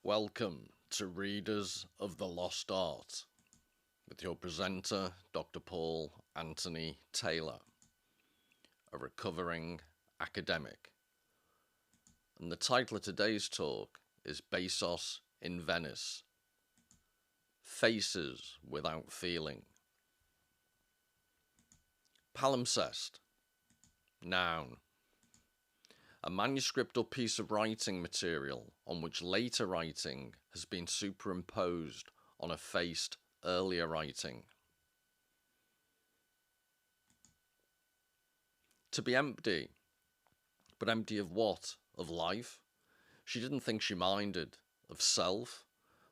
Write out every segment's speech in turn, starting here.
Welcome to Readers of the Lost Art with your presenter, Dr. Paul Anthony Taylor, a recovering academic. And the title of today's talk is Bezos in Venice, Faces Without Feeling. Palimpsest, noun. A manuscript or piece of writing material on which later writing has been superimposed on effaced earlier writing. To be empty. But empty of what? Of life? She didn't think she minded. Of self?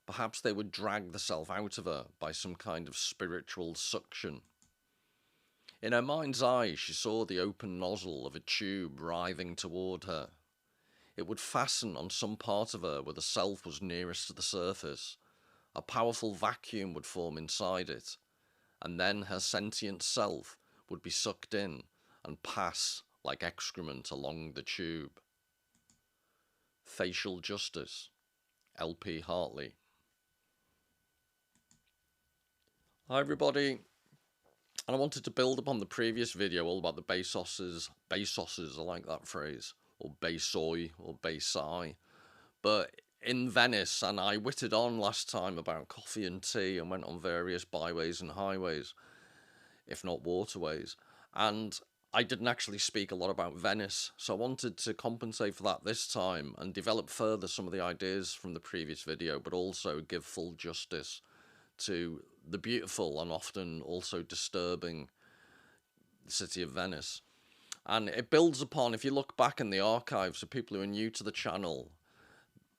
Perhaps they would drag the self out of her by some kind of spiritual suction. In her mind's eye, she saw the open nozzle of a tube writhing toward her. It would fasten on some part of her where the self was nearest to the surface. A powerful vacuum would form inside it, and then her sentient self would be sucked in and pass like excrement along the tube. Facial Justice, L.P. Hartley. Hi everybody. And I wanted to build upon the previous video all about the Bezoses, I like that phrase, or Bezoi, or Bezai. But in Venice, and I witted on last time about coffee and tea and went on various byways and highways, if not waterways. And I didn't actually speak a lot about Venice, so I wanted to compensate for that this time and develop further some of the ideas from the previous video, but also give full justice to the beautiful and often also disturbing city of Venice. And it builds upon, if you look back in the archives for people who are new to the channel,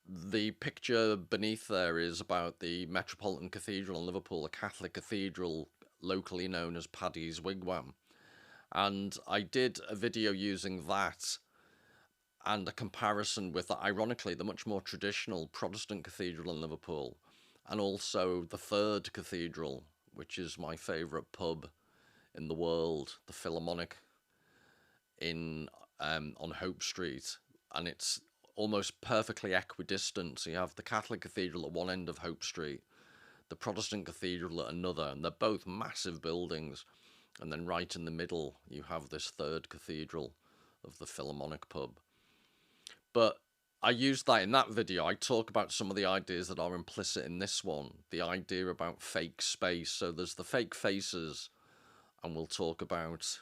the picture beneath there is about the Metropolitan Cathedral in Liverpool, a Catholic cathedral locally known as Paddy's Wigwam. And I did a video using that and a comparison with, ironically, the much more traditional Protestant cathedral in Liverpool, and also the Third Cathedral, which is my favourite pub in the world, the Philharmonic on Hope Street, and it's almost perfectly equidistant. So you have the Catholic Cathedral at one end of Hope Street, the Protestant Cathedral at another, and they're both massive buildings. And then right in the middle, you have this Third Cathedral of the Philharmonic pub. But I used that in that video. I talk about some of the ideas that are implicit in this one. The idea about fake space. So there's the fake faces, and we'll talk about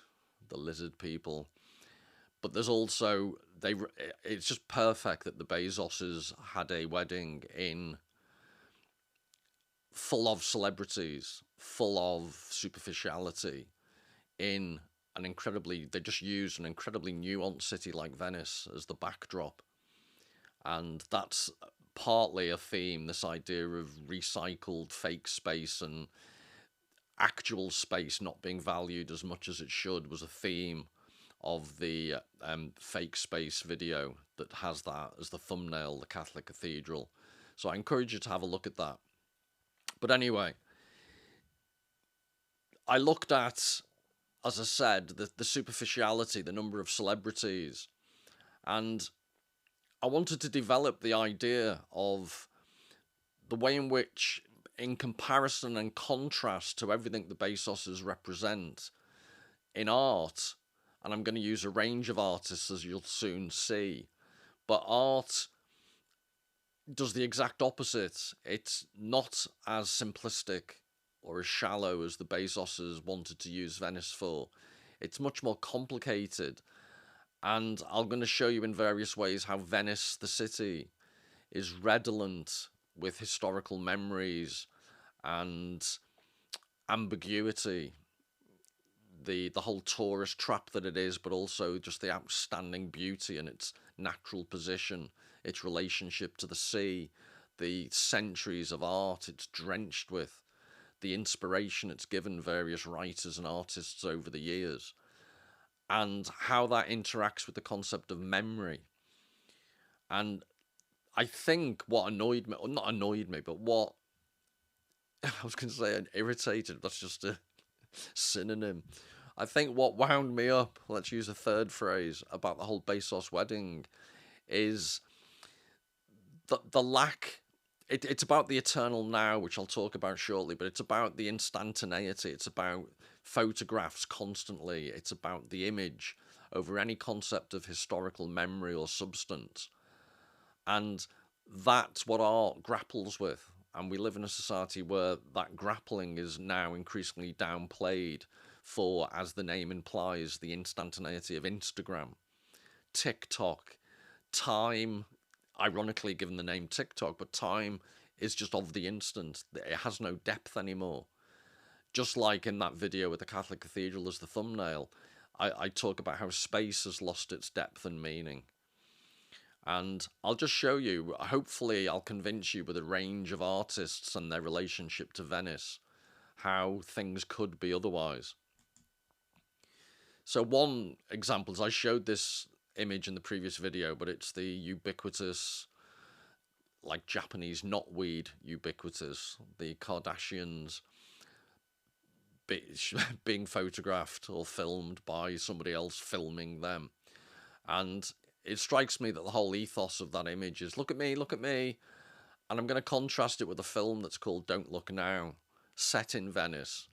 the lizard people. But there's also, it's just perfect that the Bezoses had a wedding in full of celebrities, full of superficiality, in an incredibly, they just used an incredibly nuanced city like Venice as the backdrop. And that's partly a theme, this idea of recycled fake space and actual space not being valued as much as it should was a theme of the fake space video that has that as the thumbnail, the Catholic Cathedral. So I encourage you to have a look at that. But anyway, I looked at, as I said, the superficiality, the number of celebrities, and I wanted to develop the idea of the way in which, in comparison and contrast to everything the Bezoses represent in art, and I'm going to use a range of artists as you'll soon see, but art does the exact opposite. It's not as simplistic or as shallow as the Bezoses wanted to use Venice for. It's much more complicated. And I'm going to show you in various ways how Venice, the city, is redolent with historical memories and ambiguity. The whole tourist trap that it is, but also just the outstanding beauty and its natural position, its relationship to the sea, the centuries of art it's drenched with, the inspiration it's given various writers and artists over the years, and how that interacts with the concept of memory. And I think what annoyed me, or not annoyed me, but what, I was going to say irritated, that's just a synonym. I think what wound me up, let's use a third phrase, about the whole Bezos wedding is the lack it's about the eternal now, which I'll talk about shortly, but it's about the instantaneity. It's about photographs constantly. It's about the image over any concept of historical memory or substance. And that's what art grapples with. And we live in a society where that grappling is now increasingly downplayed for, as the name implies, the instantaneity of Instagram, TikTok, time, ironically given the name TikTok, but time is just of the instant. It has no depth anymore. Just like in that video with the Catholic Cathedral as the thumbnail, I talk about how space has lost its depth and meaning. And I'll just show you, hopefully I'll convince you with a range of artists and their relationship to Venice, how things could be otherwise. So one example is, I showed this image in the previous video, but it's the ubiquitous, like Japanese knotweed ubiquitous, the Kardashians being photographed or filmed by somebody else filming them. And it strikes me that the whole ethos of that image is, look at me, look at me. And I'm going to contrast it with a film that's called Don't Look Now, set in Venice.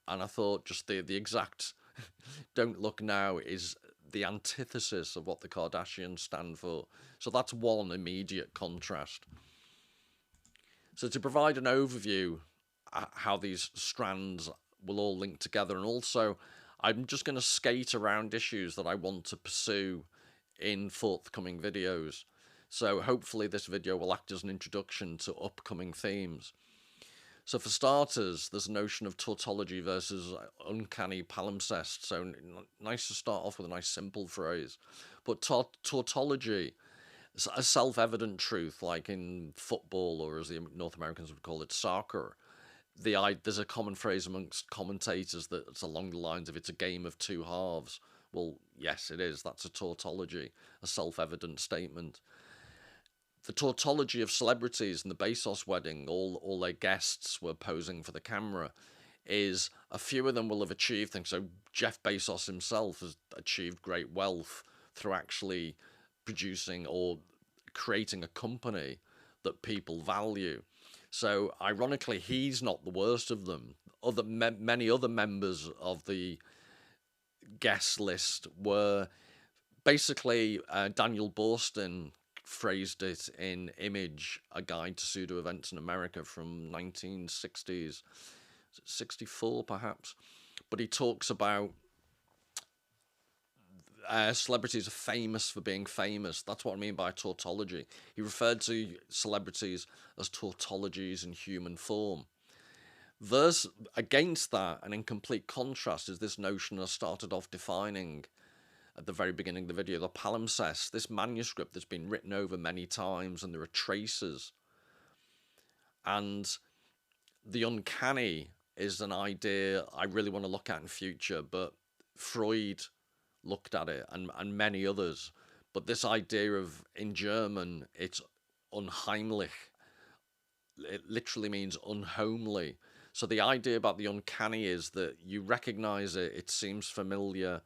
And I thought just the exact Don't Look Now is the antithesis of what the Kardashians stand for. So that's one immediate contrast. So to provide an overview how these strands will all link together, and also I'm just going to skate around issues that I want to pursue in forthcoming videos. So hopefully this video will act as an introduction to upcoming themes. So for starters, there's a notion of tautology versus uncanny palimpsest. So nice to start off with a nice simple phrase. But tautology is a self-evident truth, like in football, or as the North Americans would call it, soccer. There's a common phrase amongst commentators that's along the lines of, it's a game of two halves. Well, yes, it is. That's a tautology, a self-evident statement. The tautology of celebrities in the Bezos wedding, all their guests were posing for the camera, is a few of them will have achieved things. So Jeff Bezos himself has achieved great wealth through actually producing or creating a company that people value. So ironically, he's not the worst of them. Many other members of the guest list were basically, Daniel Boorstin phrased it in Image, A Guide to Pseudo Events in America from 1960s, 64 perhaps. But he talks about celebrities are famous for being famous. That's what I mean by tautology. He referred to celebrities as tautologies in human form. Against that, and in complete contrast, is this notion I started off defining at the very beginning of the video, the palimpsest, this manuscript that's been written over many times, and there are traces. And the uncanny is an idea I really want to look at in future, but Freud looked at it, and many others. But this idea of, in German, it's unheimlich. It literally means unhomely. So the idea about the uncanny is that you recognize it, it seems familiar,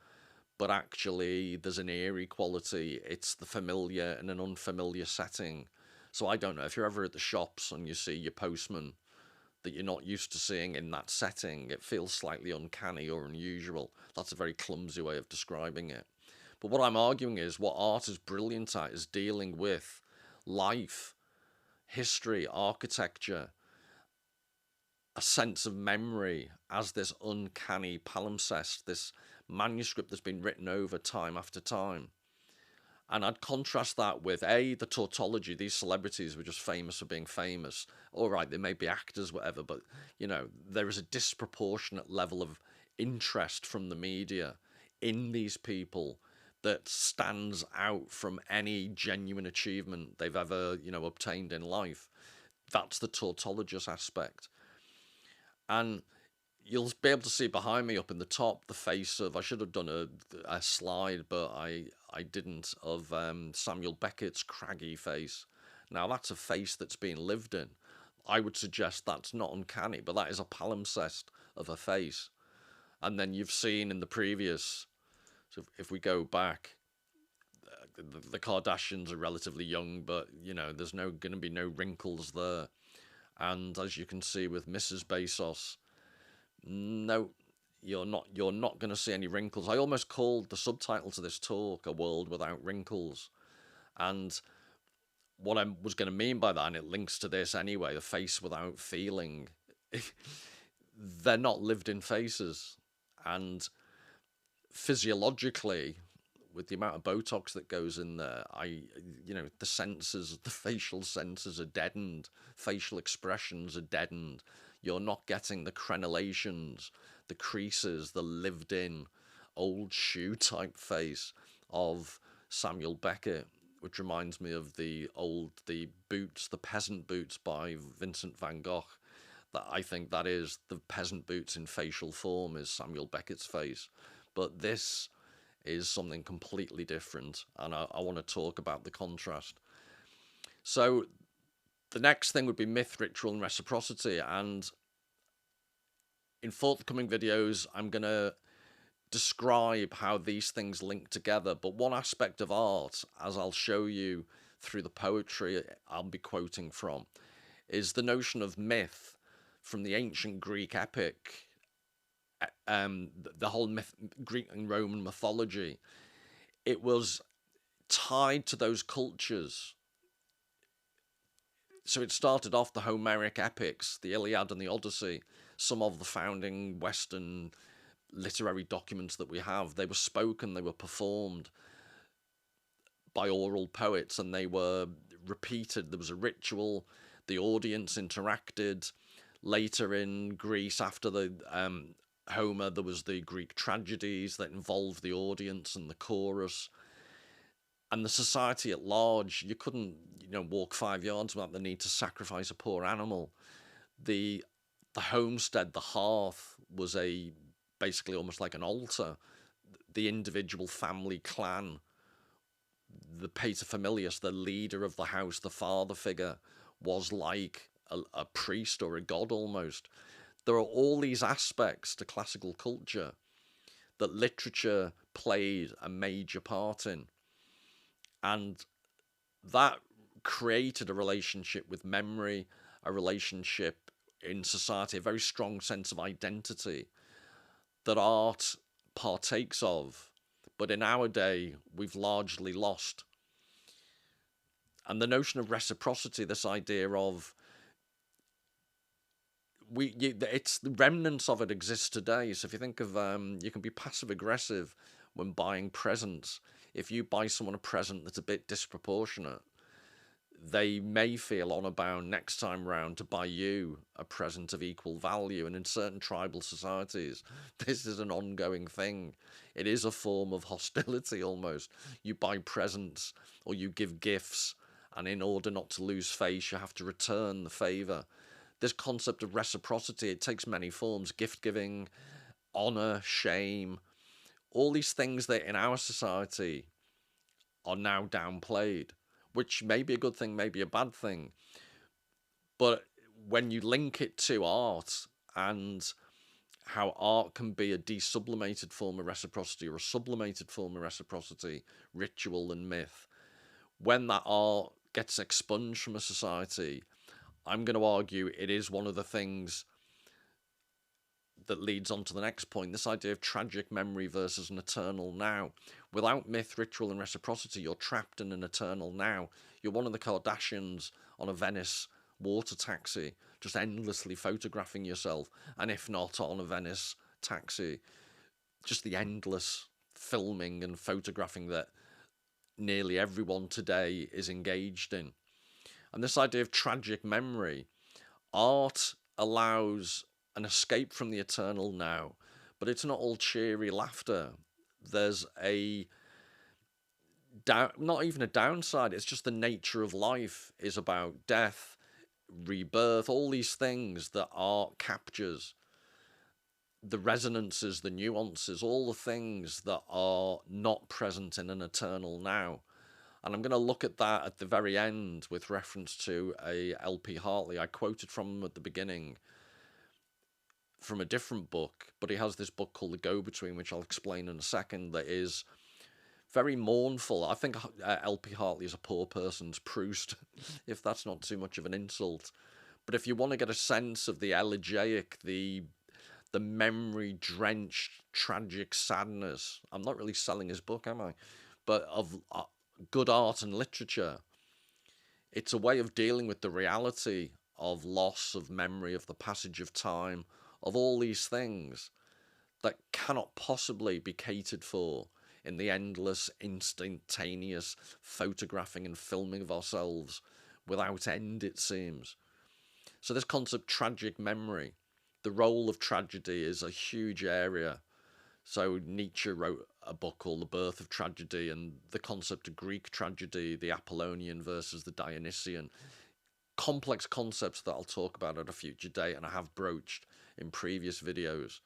but actually there's an eerie quality. It's the familiar in an unfamiliar setting. So I don't know, if you're ever at the shops and you see your postman that you're not used to seeing in that setting, it feels slightly uncanny or unusual. That's a very clumsy way of describing it. But what I'm arguing is, what art is brilliant at is dealing with life, history, architecture, a sense of memory as this uncanny palimpsest, this manuscript that's been written over time after time. And I'd contrast that with, the tautology. These celebrities were just famous for being famous. All right, they may be actors, whatever, but, you know, there is a disproportionate level of interest from the media in these people that stands out from any genuine achievement they've ever, obtained in life. That's the tautologist aspect. And you'll be able to see behind me up in the top the face of, I should have done a slide, but I didn't, of Samuel Beckett's craggy face. Now that's a face that's been lived in. I would suggest that's not uncanny, but that is a palimpsest of a face. And then you've seen in the previous, so if we go back, the Kardashians are relatively young, but you know, there's going to be no wrinkles there. And as you can see with Mrs. Besos, no, you're not going to see any wrinkles. I almost called the subtitle to this talk "A World Without Wrinkles," and what I was going to mean by that, and it links to this anyway, a face without feeling. They're not lived-in faces, and physiologically, with the amount of Botox that goes in there, the senses, the facial senses are deadened, facial expressions are deadened. You're not getting the crenellations, the creases, the lived-in old shoe type face of Samuel Beckett, which reminds me of the boots, the peasant boots by Vincent van Gogh. That I think that is the peasant boots in facial form is Samuel Beckett's face. But this is something completely different, and I want to talk about the contrast. So the next thing would be myth, ritual, and reciprocity, and in forthcoming videos I'm going to describe how these things link together. But one aspect of art, as I'll show you through the poetry I'll be quoting from, is the notion of myth from the ancient Greek epic, the whole Greek and Roman mythology. It was tied to those cultures. So it started off the Homeric epics, the Iliad and the Odyssey, some of the founding Western literary documents that we have. They were spoken, they were performed by oral poets, and they were repeated. There was a ritual, the audience interacted. Later in Greece, after the Homer, there was the Greek tragedies that involved the audience and the chorus. And the society at large, you couldn't, walk 5 yards without the need to sacrifice a poor animal. The homestead, the hearth, was basically almost like an altar. The individual family clan, the paterfamilias, the leader of the house, the father figure, was like a priest or a god almost. There are all these aspects to classical culture that literature played a major part in. And that created a relationship with memory, a relationship in society, a very strong sense of identity that art partakes of, but in our day we've largely lost. And the notion of reciprocity, this idea of it's the remnants of it exists today. So if you think of you can be passive aggressive when buying presents. If you buy someone a present that's a bit disproportionate, they may feel honor bound next time round to buy you a present of equal value. And in certain tribal societies, this is an ongoing thing. It is a form of hostility almost. You buy presents or you give gifts, and in order not to lose face, you have to return the favor. This concept of reciprocity, it takes many forms: gift giving, honor, shame, all these things that in our society are now downplayed, which may be a good thing, may be a bad thing. But when you link it to art and how art can be a desublimated form of reciprocity or a sublimated form of reciprocity, ritual and myth, when that art gets expunged from a society, I'm going to argue it is one of the things that leads on to the next point, this idea of tragic memory versus an eternal now. Without myth, ritual, and reciprocity, you're trapped in an eternal now. You're one of the Kardashians on a Venice water taxi, just endlessly photographing yourself, and if not on a Venice taxi, just the endless filming and photographing that nearly everyone today is engaged in. And this idea of tragic memory, art allows an escape from the eternal now, but it's not all cheery laughter. There's not even a downside. It's just the nature of life is about death, rebirth, all these things that art captures. The resonances, the nuances, all the things that are not present in an eternal now. And I'm going to look at that at the very end with reference to a L.P. Hartley. I quoted from him at the beginning from a different book, but he has this book called The Go-Between, which I'll explain in a second, that is very mournful. I think LP Hartley is a poor person's Proust, if that's not too much of an insult. But if you want to get a sense of the elegiac, the memory-drenched, tragic sadness, I'm not really selling his book, am I? But of good art and literature, it's a way of dealing with the reality of loss, of memory, of the passage of time, of all these things that cannot possibly be catered for in the endless, instantaneous photographing and filming of ourselves without end, it seems. So this concept, tragic memory, the role of tragedy is a huge area. So Nietzsche wrote a book called The Birth of Tragedy, and the concept of Greek tragedy, the Apollonian versus the Dionysian, complex concepts that I'll talk about at a future date and I have broached in previous videos.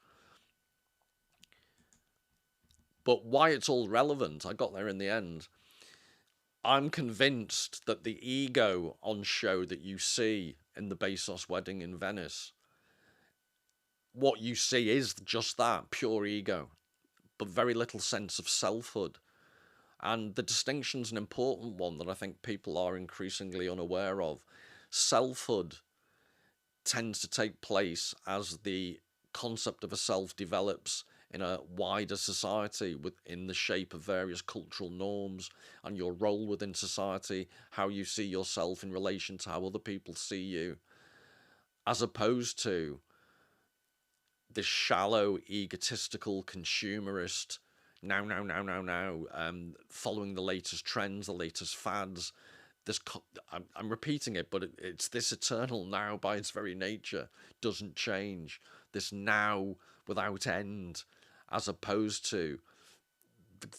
But why it's all relevant, I got there in the end. I'm convinced that the ego on show that you see in the Bezos wedding in Venice, what you see is just that, pure ego, but very little sense of selfhood. And the distinction's an important one that I think people are increasingly unaware of. Selfhood tends to take place as the concept of a self develops in a wider society within the shape of various cultural norms and your role within society, how you see yourself in relation to how other people see you, as opposed to this shallow, egotistical, consumerist, now, following the latest trends, the latest fads. I'm repeating it, but it's this eternal now by its very nature, doesn't change. This now without end, as opposed to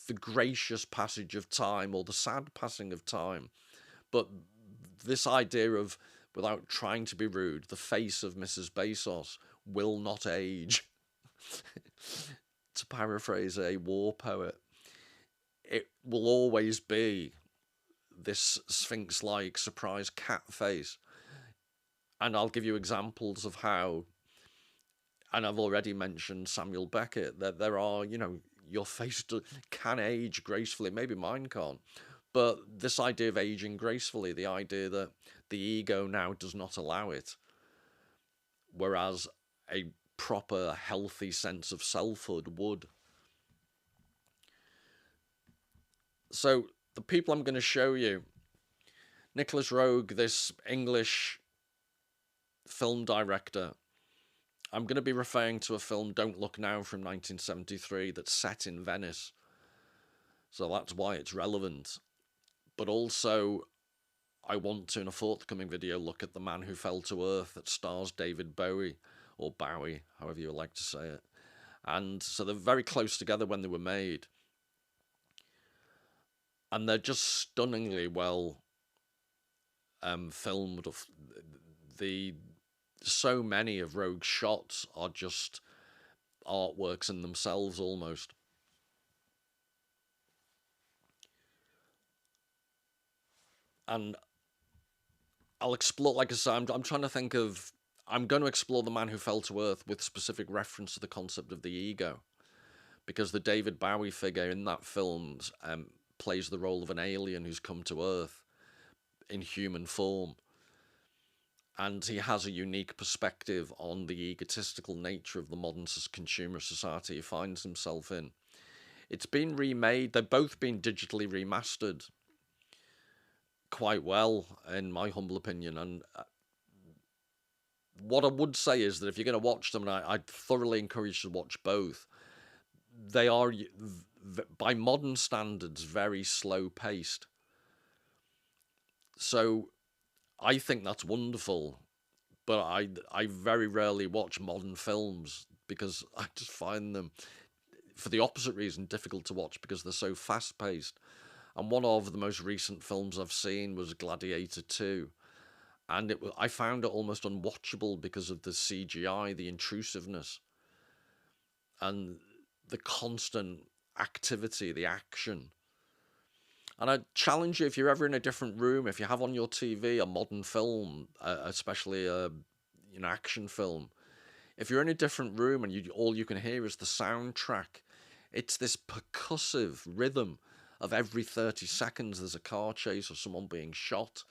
the gracious passage of time or the sad passing of time. But this idea of, without trying to be rude, the face of Mrs. Bezos will not age. To paraphrase a war poet, it will always be this sphinx-like surprise cat face. And I'll give you examples of how, and I've already mentioned Samuel Beckett, that there are, your face can age gracefully, maybe mine can't, but this idea of aging gracefully, the idea that the ego now does not allow it, whereas a proper, healthy sense of selfhood would. So the people I'm going to show you, Nicolas Roeg, this English film director, I'm going to be referring to a film, Don't Look Now, from 1973, that's set in Venice. So that's why it's relevant. But also, I want to, in a forthcoming video, look at The Man Who Fell to Earth that stars David Bowie, or Bowie, however you like to say it. And so they're very close together when they were made. And they're just stunningly well filmed. So many of Rogue's shots are just artworks in themselves almost. And I'll explore, like I said, I'm trying to think of, I'm going to explore The Man Who Fell to Earth with specific reference to the concept of the ego, because the David Bowie figure in that film plays the role of an alien who's come to Earth in human form. And he has a unique perspective on the egotistical nature of the modern consumer society he finds himself in. It's been remade. They've both been digitally remastered quite well, in my humble opinion. And what I would say is that if you're going to watch them, and I'd thoroughly encourage you to watch both, they are, by modern standards, very slow-paced. So I think that's wonderful, but I very rarely watch modern films because I just find them, for the opposite reason, difficult to watch because they're so fast-paced. And one of the most recent films I've seen was Gladiator 2, and I found it almost unwatchable because of the CGI, the intrusiveness, and the constant activity, the action. And I challenge you, if you're ever in a different room, if you have on your TV a modern film, especially an action film, if you're in a different room and all you can hear is the soundtrack, it's this percussive rhythm, of every 30 seconds there's a car chase or someone being shot.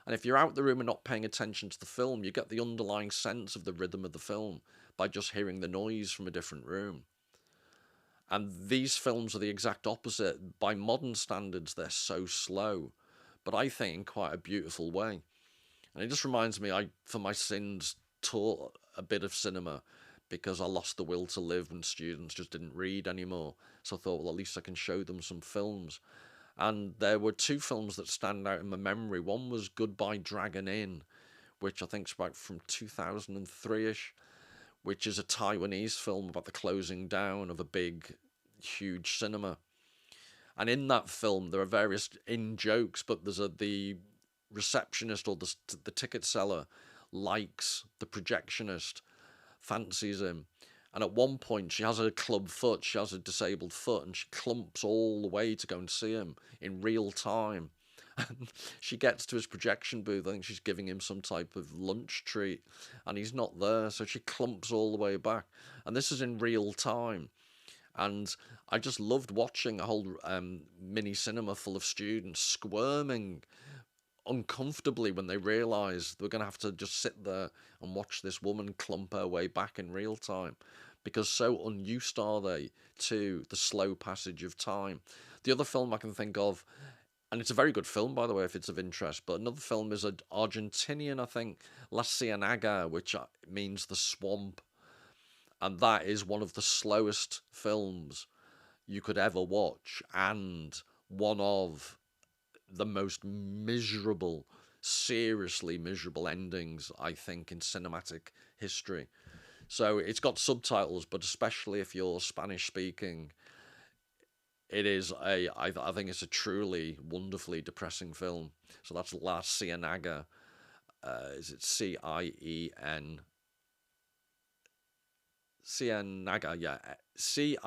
And if you're out the room and not paying attention to the film, you get the underlying sense of the rhythm of the film by just hearing the noise from a different room. And these films are the exact opposite. By modern standards, they're so slow, but I think in quite a beautiful way. And it just reminds me, I, for my sins, taught a bit of cinema because I lost the will to live when students just didn't read anymore. So I thought, well, at least I can show them some films. And there were two films that stand out in my memory. One was Goodbye Dragon Inn, which I think is about from 2003-ish, which is a Taiwanese film about the closing down of a big, huge cinema. And in that film, there are various in-jokes, but there's the receptionist or the ticket seller likes the projectionist, fancies him. And at one point, she has a club foot, she has a disabled foot, and she clumps all the way to go and see him in real time. And she gets to his projection booth, I think she's giving him some type of lunch treat, and he's not there, so she clumps all the way back. And this is in real time. And I just loved watching a whole mini cinema full of students squirming uncomfortably when they realised they were going to have to just sit there and watch this woman clump her way back in real time, because so unused are they to the slow passage of time. The other film I can think of, and it's a very good film, by the way, if it's of interest, but another film is an Argentinian, I think, La Ciénaga, which means the swamp. And that is one of the slowest films you could ever watch, and one of the most miserable, seriously miserable endings, I think, in cinematic history. So it's got subtitles, but especially if you're Spanish speaking, it is I think it's a truly wonderfully depressing film. So that's La Ciénaga. Is it Cien? Cienaga, yeah, Cienaga.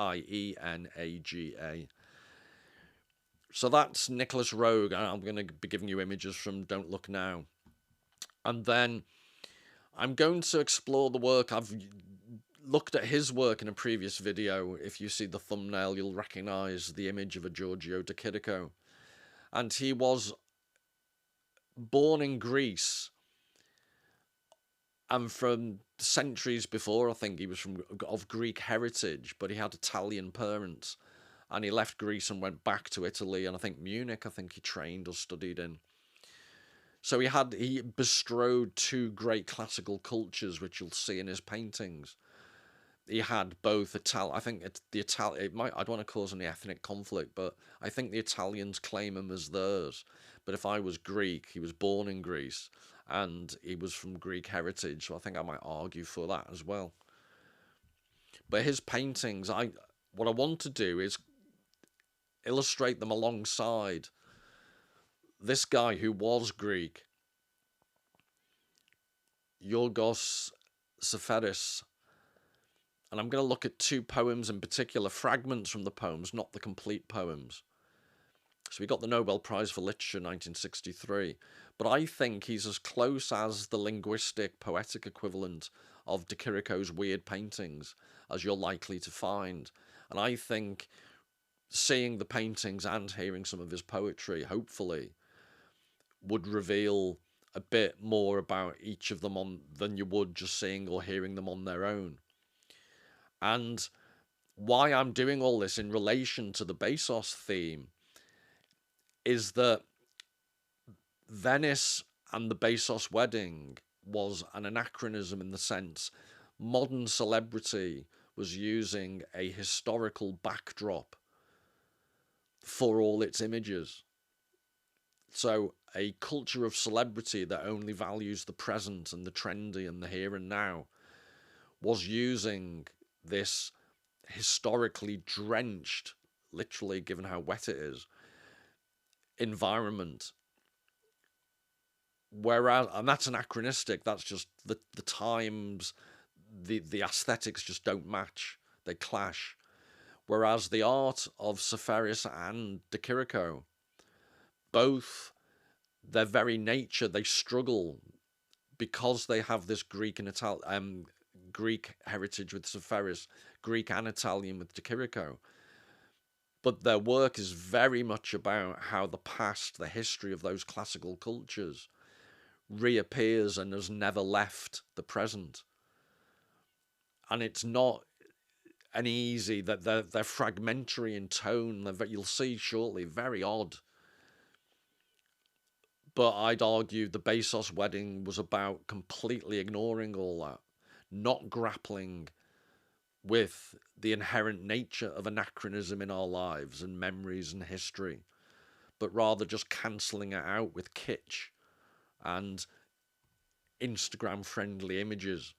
So that's Nicolas Roeg, and I'm going to be giving you images from Don't Look Now. And then I'm going to explore the work. I've looked at his work in a previous video. If you see the thumbnail, you'll recognise the image of a Giorgio de Chirico. And he was born in Greece, and from centuries before, I think he was of Greek heritage, but he had Italian parents. And he left Greece and went back to Italy, and I think Munich, I think he trained or studied in. So he bestrode two great classical cultures, which you'll see in his paintings. He had both Italian. I think I don't want to cause any ethnic conflict, but I think the Italians claim him as theirs. But if I was Greek, he was born in Greece, and he was from Greek heritage, so I think I might argue for that as well. But his paintings, what I want to do is illustrate them alongside this guy who was Greek, Giorgio Seferis. And I'm going to look at two poems in particular, fragments from the poems, not the complete poems. So he got the Nobel Prize for Literature in 1963. But I think he's as close as the linguistic, poetic equivalent of de Chirico's weird paintings as you're likely to find. And I think seeing the paintings and hearing some of his poetry, hopefully, would reveal a bit more about each of them than you would just seeing or hearing them on their own. And why I'm doing all this in relation to the Bezos theme is that Venice and the Bezos wedding was an anachronism in the sense modern celebrity was using a historical backdrop for all its images. So a culture of celebrity that only values the present and the trendy and the here and now was using this historically drenched, literally given how wet it is, environment. Whereas, and that's anachronistic, that's just the times, the aesthetics just don't match, they clash. Whereas the art of Seferis and de Chirico, both, their very nature, they struggle because they have this Greek and Greek heritage with Seferis, Greek and Italian with de Chirico. But their work is very much about how the past, the history of those classical cultures, reappears and has never left the present. And it's not an easy, that they're fragmentary in tone. You'll see shortly, very odd. But I'd argue the Bezos wedding was about completely ignoring all that, not grappling with the inherent nature of anachronism in our lives and memories and history, but rather just cancelling it out with kitsch and Instagram-friendly images.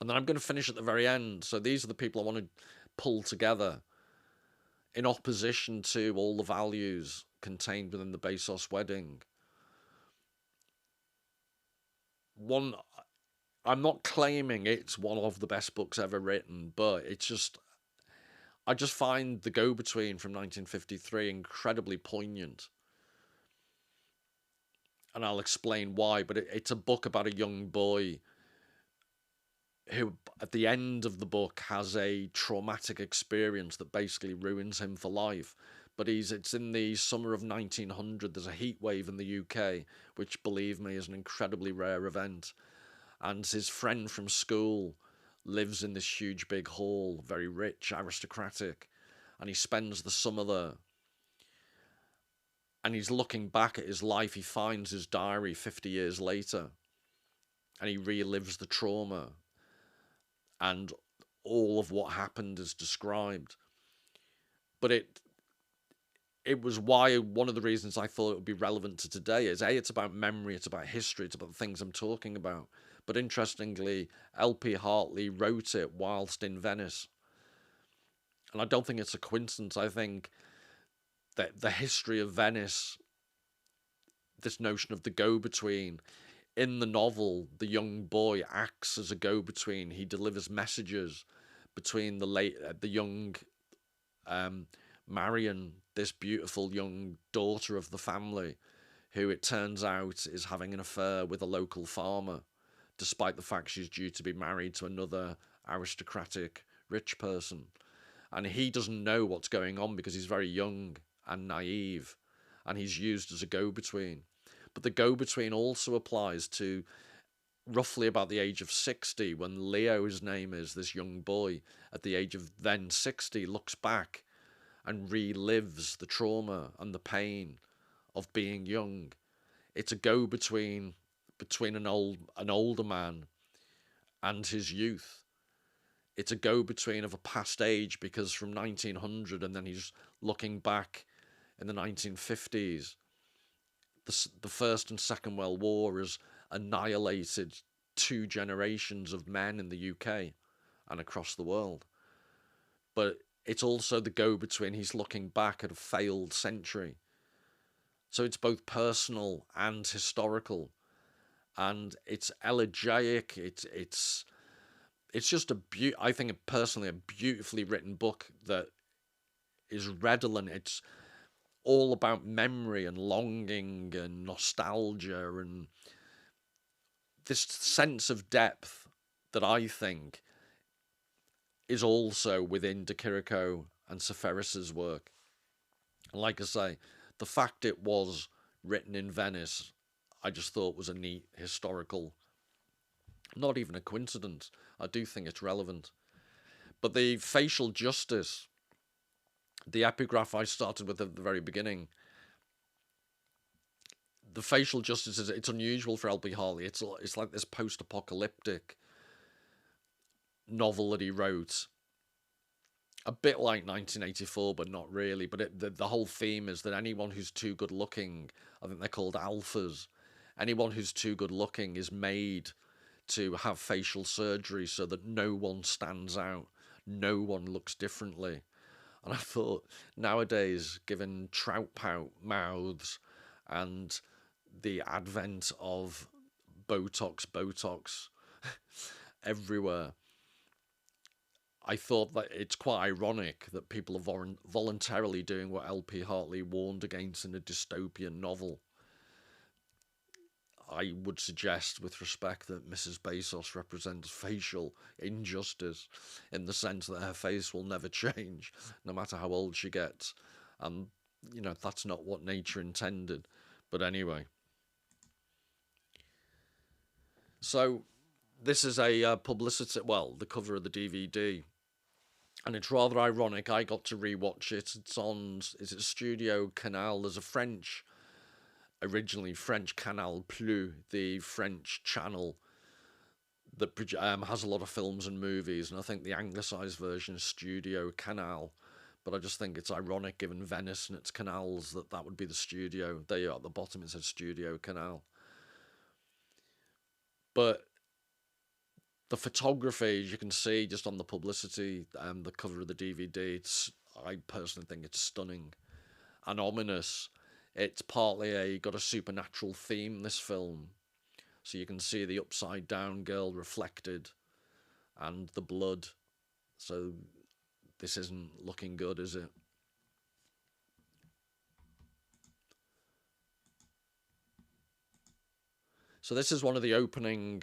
And then I'm going to finish at the very end. So these are the people I want to pull together in opposition to all the values contained within the Bezos wedding. One, I'm not claiming it's one of the best books ever written, but it's just, I just find The Go-Between from 1953 incredibly poignant. And I'll explain why, but it's a book about a young boy who, at the end of the book, has a traumatic experience that basically ruins him for life. But it's in the summer of 1900, there's a heat wave in the UK, which, believe me, is an incredibly rare event. And his friend from school lives in this huge big hall, very rich, aristocratic, and he spends the summer there. And he's looking back at his life. He finds his diary 50 years later, and he relives the trauma, and all of what happened is described. But it was why, one of the reasons I thought it would be relevant to today is, A, it's about memory, it's about history, it's about the things I'm talking about. But interestingly, L.P. Hartley wrote it whilst in Venice. And I don't think it's a coincidence. I think that the history of Venice, this notion of the go-between, in the novel, the young boy acts as a go-between. He delivers messages between the young Marion, this beautiful young daughter of the family, who it turns out is having an affair with a local farmer, despite the fact she's due to be married to another aristocratic rich person. And he doesn't know what's going on because he's very young and naive, and he's used as a go-between. But the go-between also applies to roughly about the age of 60, when Leo, his name is, this young boy, at the age of then 60, looks back and relives the trauma and the pain of being young. It's a go-between between an older man and his youth. It's a go-between of a past age, because from 1900, and then he's looking back in the 1950s, the First and Second World War has annihilated 2 generations of men in the UK and across the world. But it's also the go-between. He's looking back at a failed century. So it's both personal and historical. And it's elegiac. It's just I think personally, a beautifully written book that is redolent. It's all about memory and longing and nostalgia and this sense of depth that I think is also within Chirico and Seferis's work. And like I say, the fact it was written in Venice, I just thought was a neat historical, not even a coincidence. I do think it's relevant. But the facial justice, the epigraph I started with at the very beginning, the facial justice it's unusual for L.P. Hartley. It's like this post-apocalyptic novel that he wrote, a bit like 1984, but not really. But the whole theme is that anyone who's too good looking, I think they're called alphas, anyone who's too good looking is made to have facial surgery so that no one stands out, no one looks differently. And I thought, nowadays, given trout pout mouths and the advent of Botox everywhere, I thought that it's quite ironic that people are voluntarily doing what L.P. Hartley warned against in a dystopian novel. I would suggest, with respect, that Mrs. Bezos represents facial injustice in the sense that her face will never change, no matter how old she gets. And, that's not what nature intended. But anyway. So, this is a publicity, well, the cover of the DVD. And it's rather ironic. I got to rewatch it. It's on, is it Studio Canal? There's a originally French Canal Plus, the French channel that has a lot of films and movies. And I think the anglicised version is Studio Canal. But I just think it's ironic, given Venice and its canals, that would be the studio. There you are, at the bottom it says Studio Canal. But the photography, as you can see just on the publicity, the cover of the DVD, I personally think it's stunning and ominous. It's partly got a supernatural theme, this film. So you can see the upside down girl reflected and the blood. So this isn't looking good, is it? So this is one of the opening,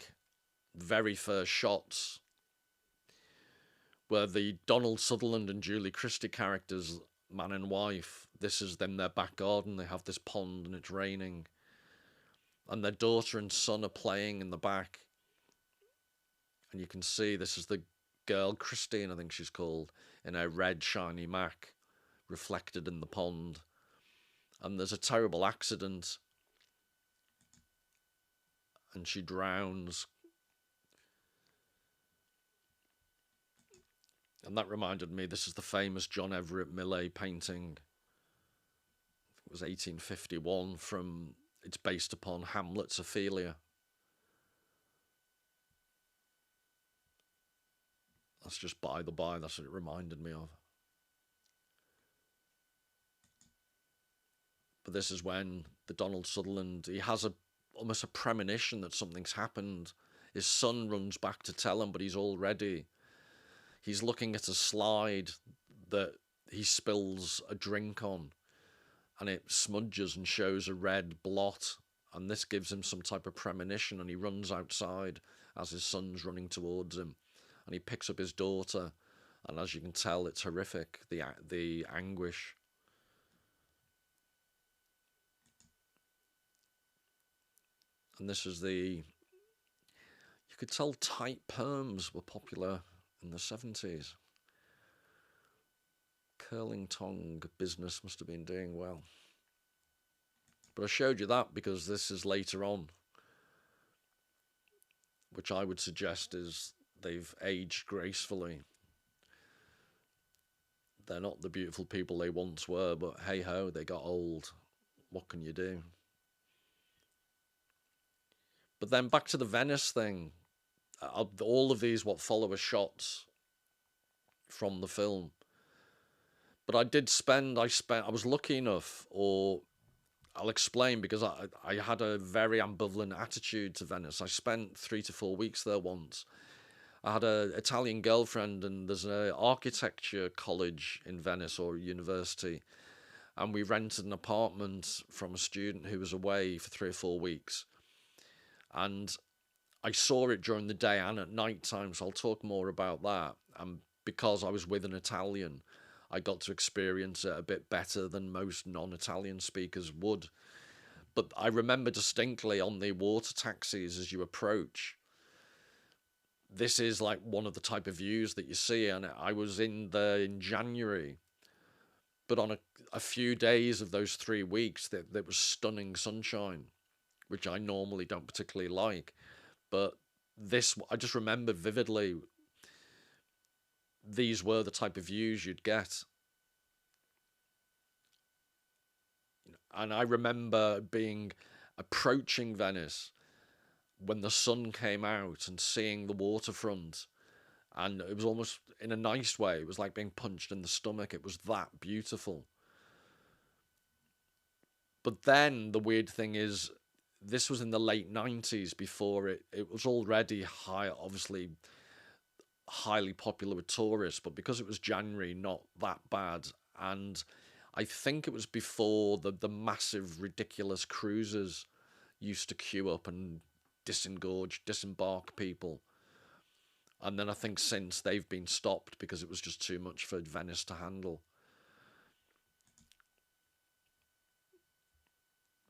very first shots where the Donald Sutherland and Julie Christie characters, man and wife, this is them, their back garden. They have this pond and it's raining. And their daughter and son are playing in the back. And you can see this is the girl, Christine, I think she's called, in her red shiny Mac, reflected in the pond. And there's a terrible accident. And she drowns. And that reminded me, this is the famous John Everett Millais painting. It was 1851 from, it's based upon Hamlet's Ophelia. That's just by the by, that's what it reminded me of. But this is when the Donald Sutherland, he has almost a premonition that something's happened. His son runs back to tell him, but he's looking at a slide that he spills a drink on, and it smudges and shows a red blot, and this gives him some type of premonition, and he runs outside as his son's running towards him, and he picks up his daughter, and as you can tell, it's horrific, the anguish. And this is you could tell tight perms were popular in the 70s. Curling tongue business must have been doing well. But I showed you that because this is later on, which I would suggest is they've aged gracefully. They're not the beautiful people they once were, but hey ho, they got old. What can you do? But then back to the Venice thing. All of these what follow are shots from the film. But I was lucky enough, or I'll explain, because I had a very ambivalent attitude to Venice. I spent 3 to 4 weeks there once. I had an Italian girlfriend, and there's an architecture college in Venice, or university, and we rented an apartment from a student who was away for 3 or 4 weeks. And I saw it during the day and at night time, so I'll talk more about that. And because I was with an Italian, I got to experience it a bit better than most non-Italian speakers would. But I remember distinctly on the water taxis as you approach, this is like one of the type of views that you see. And I was in there in January, but on a few days of those 3 weeks, there was stunning sunshine, which I normally don't particularly like. But this, I just remember vividly, these were the type of views you'd get. And I remember approaching Venice when the sun came out and seeing the waterfront. And it was almost, in a nice way, it was like being punched in the stomach. It was that beautiful. But then the weird thing is, this was in the late 90s, before it was already obviously highly popular with tourists, but because it was January, not that bad. And I think it was before the massive, ridiculous cruises used to queue up and disembark people. And then I think since they've been stopped because it was just too much for Venice to handle.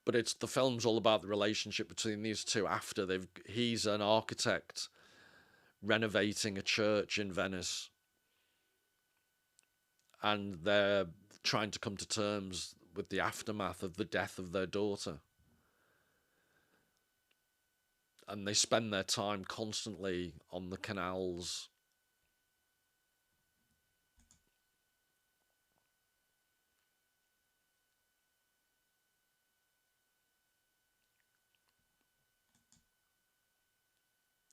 But the film's all about the relationship between these two after he's an architect renovating a church in Venice, and they're trying to come to terms with the aftermath of the death of their daughter. And they spend their time constantly on the canals.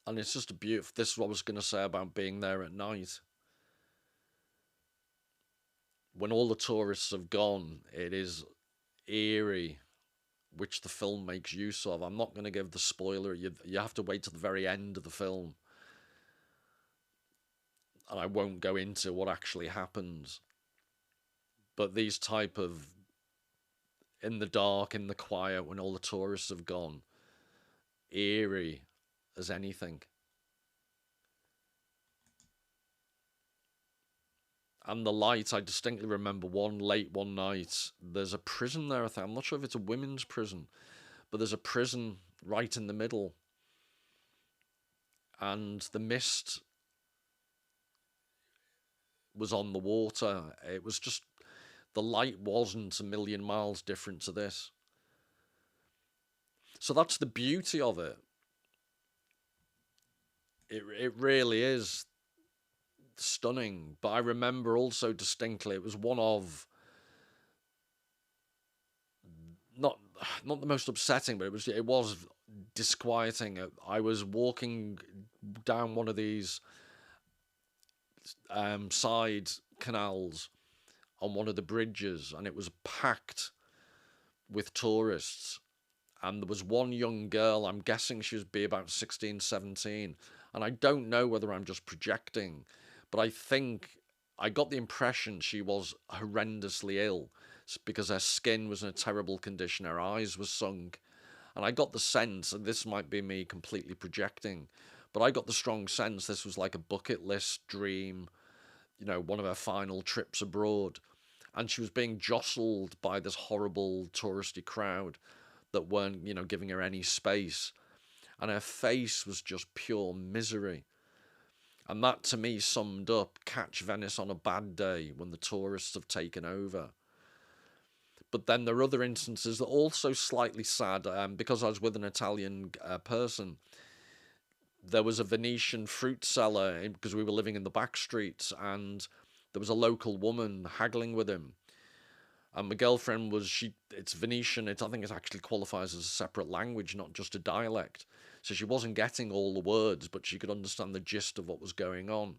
And it's just a beautiful... This is what I was going to say about being there at night. When all the tourists have gone, it is eerie, which the film makes use of. I'm not going to give the spoiler. You have to wait till the very end of the film. And I won't go into what actually happens. But these type of... in the dark, in the quiet, when all the tourists have gone, eerie as anything. And the light, I distinctly remember one night, there's a prison there, I think. I'm not sure if it's a women's prison, but there's a prison right in the middle. And the mist was on the water. It was just... the light wasn't a million miles different to this. So that's the beauty of it. It really is stunning. But I remember also distinctly, it was one of... not the most upsetting, but it was disquieting. I was walking down one of these side canals on one of the bridges, and it was packed with tourists. And there was one young girl, I'm guessing she would be about 16, 17. And I don't know whether I'm just projecting, but I think I got the impression she was horrendously ill because her skin was in a terrible condition, her eyes were sunk. And I got the sense, and this might be me completely projecting, but I got the strong sense this was like a bucket list dream, one of her final trips abroad. And she was being jostled by this horrible touristy crowd that weren't, giving her any space. And her face was just pure misery. And that, to me, summed up catch Venice on a bad day when the tourists have taken over. But then there are other instances that are also slightly sad. Because I was with an Italian person, there was a Venetian fruit seller, because we were living in the back streets, and there was a local woman haggling with him. And my girlfriend it's Venetian, I think it actually qualifies as a separate language, not just a dialect. So she wasn't getting all the words, but she could understand the gist of what was going on.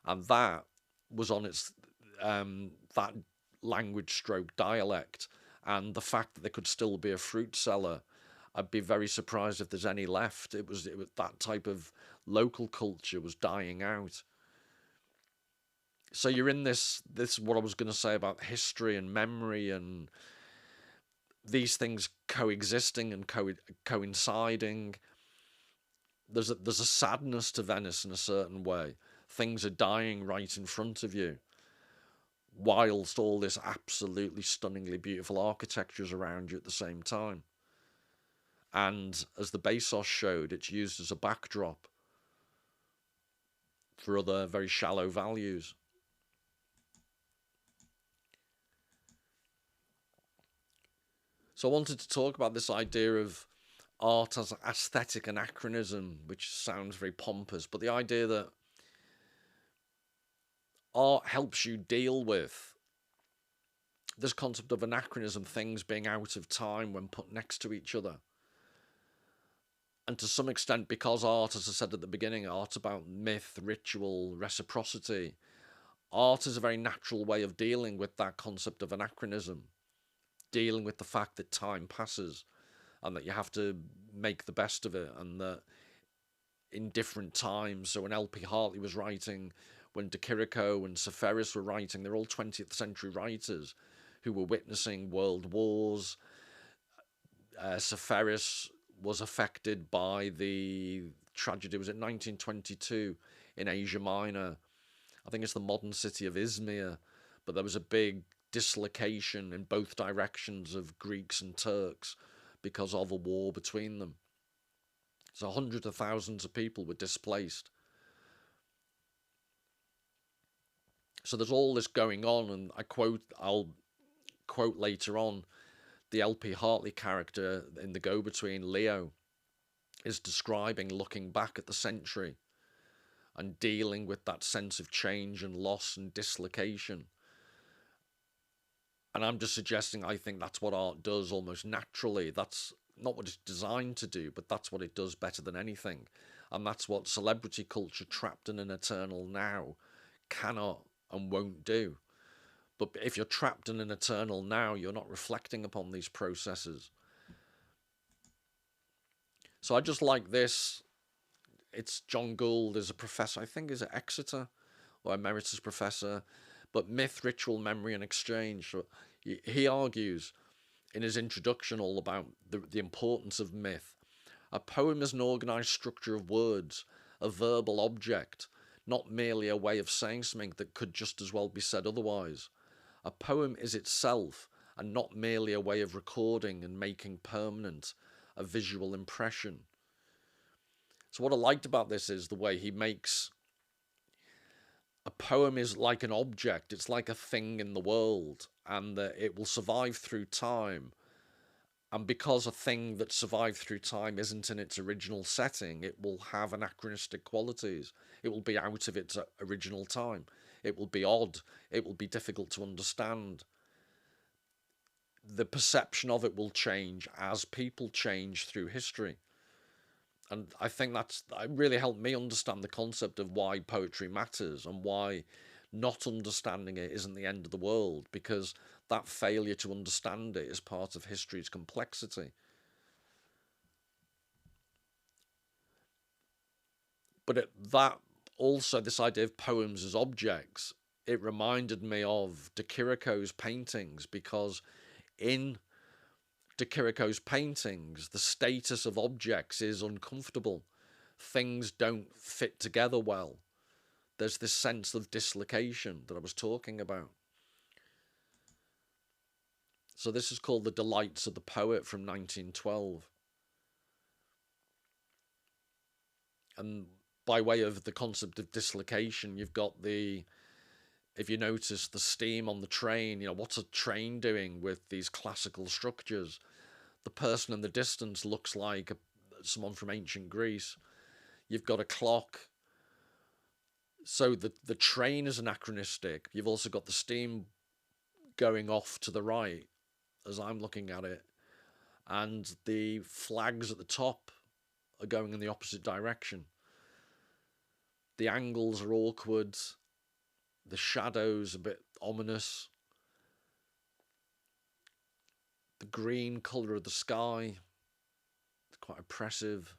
And that was on its, that language stroke dialect. And the fact that there could still be a fruit seller, I'd be very surprised if there's any left. It was that type of local culture was dying out. So you're in this what I was going to say about history and memory and these things coexisting and coinciding. There's a sadness to Venice in a certain way. Things are dying right in front of you, whilst all this absolutely stunningly beautiful architecture is around you at the same time. And as the Bezos showed, it's used as a backdrop for other very shallow values. So I wanted to talk about this idea of art as aesthetic anachronism, which sounds very pompous, but the idea that art helps you deal with this concept of anachronism, things being out of time when put next to each other. And to some extent, because art, as I said at the beginning, art's about myth, ritual, reciprocity, art is a very natural way of dealing with that concept of anachronism, dealing with the fact that time passes and that you have to make the best of it, and that in different times, so when L.P. Hartley was writing, when Chirico and Seferis were writing, they're all 20th century writers who were witnessing world wars. Seferis was affected by the tragedy. Was it 1922 in Asia Minor? I think it's the modern city of Izmir, but there was a big dislocation in both directions of Greeks and Turks because of a war between them. So hundreds of thousands of people were displaced. So there's all this going on, and I'll quote later on, the LP Hartley character in The Go-Between, Leo, is describing looking back at the century and dealing with that sense of change and loss and dislocation. And I'm just suggesting I think that's what art does almost naturally. That's not what it's designed to do, but that's what it does better than anything. And that's what celebrity culture trapped in an eternal now cannot and won't do. But if you're trapped in an eternal now, you're not reflecting upon these processes. So I just like this. It's John Gould is a professor, I think is at Exeter, or emeritus professor, but myth, ritual, memory, and exchange. So he argues in his introduction all about the importance of myth. A poem is an organised structure of words, a verbal object, not merely a way of saying something that could just as well be said otherwise. A poem is itself, and not merely a way of recording and making permanent a visual impression. So what I liked about this is the way he makes a poem is like an object. It's like a thing in the world, and that it will survive through time. And because a thing that survived through time isn't in its original setting, it will have anachronistic qualities. It will be out of its original time. It will be odd. It will be difficult to understand. The perception of it will change as people change through history. And I think that really helped me understand the concept of why poetry matters and why not understanding it isn't the end of the world, because that failure to understand it is part of history's complexity. But that also, this idea of poems as objects, it reminded me of de Chirico's paintings, because in de Chirico's paintings, the status of objects is uncomfortable. Things don't fit together well. There's this sense of dislocation that I was talking about. So this is called The Delights of the Poet from 1912. And by way of the concept of dislocation, you've got if you notice the steam on the train, what's a train doing with these classical structures? The person in the distance looks like someone from ancient Greece. You've got a clock. So the train is anachronistic. You've also got the steam going off to the right, as I'm looking at it. And the flags at the top are going in the opposite direction. The angles are awkward. The shadows a bit ominous. The green colour of the sky, it's quite oppressive.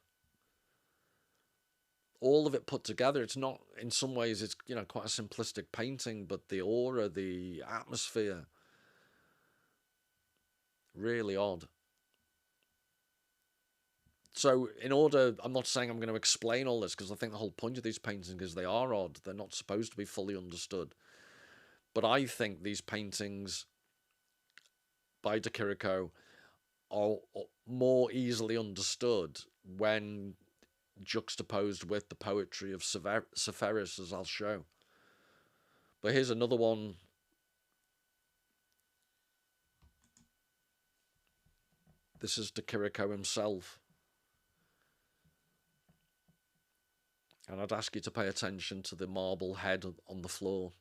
All of it put together, it's not, in some ways, it's quite a simplistic painting, but the aura, the atmosphere, really odd. So I'm not saying I'm going to explain all this, because I think the whole point of these paintings is they are odd. They're not supposed to be fully understood. But I think these paintings by de Chirico are more easily understood when juxtaposed with the poetry of Seferis, as I'll show. But here's another one. This is de Chirico himself. And I'd ask you to pay attention to the marble head on the floor.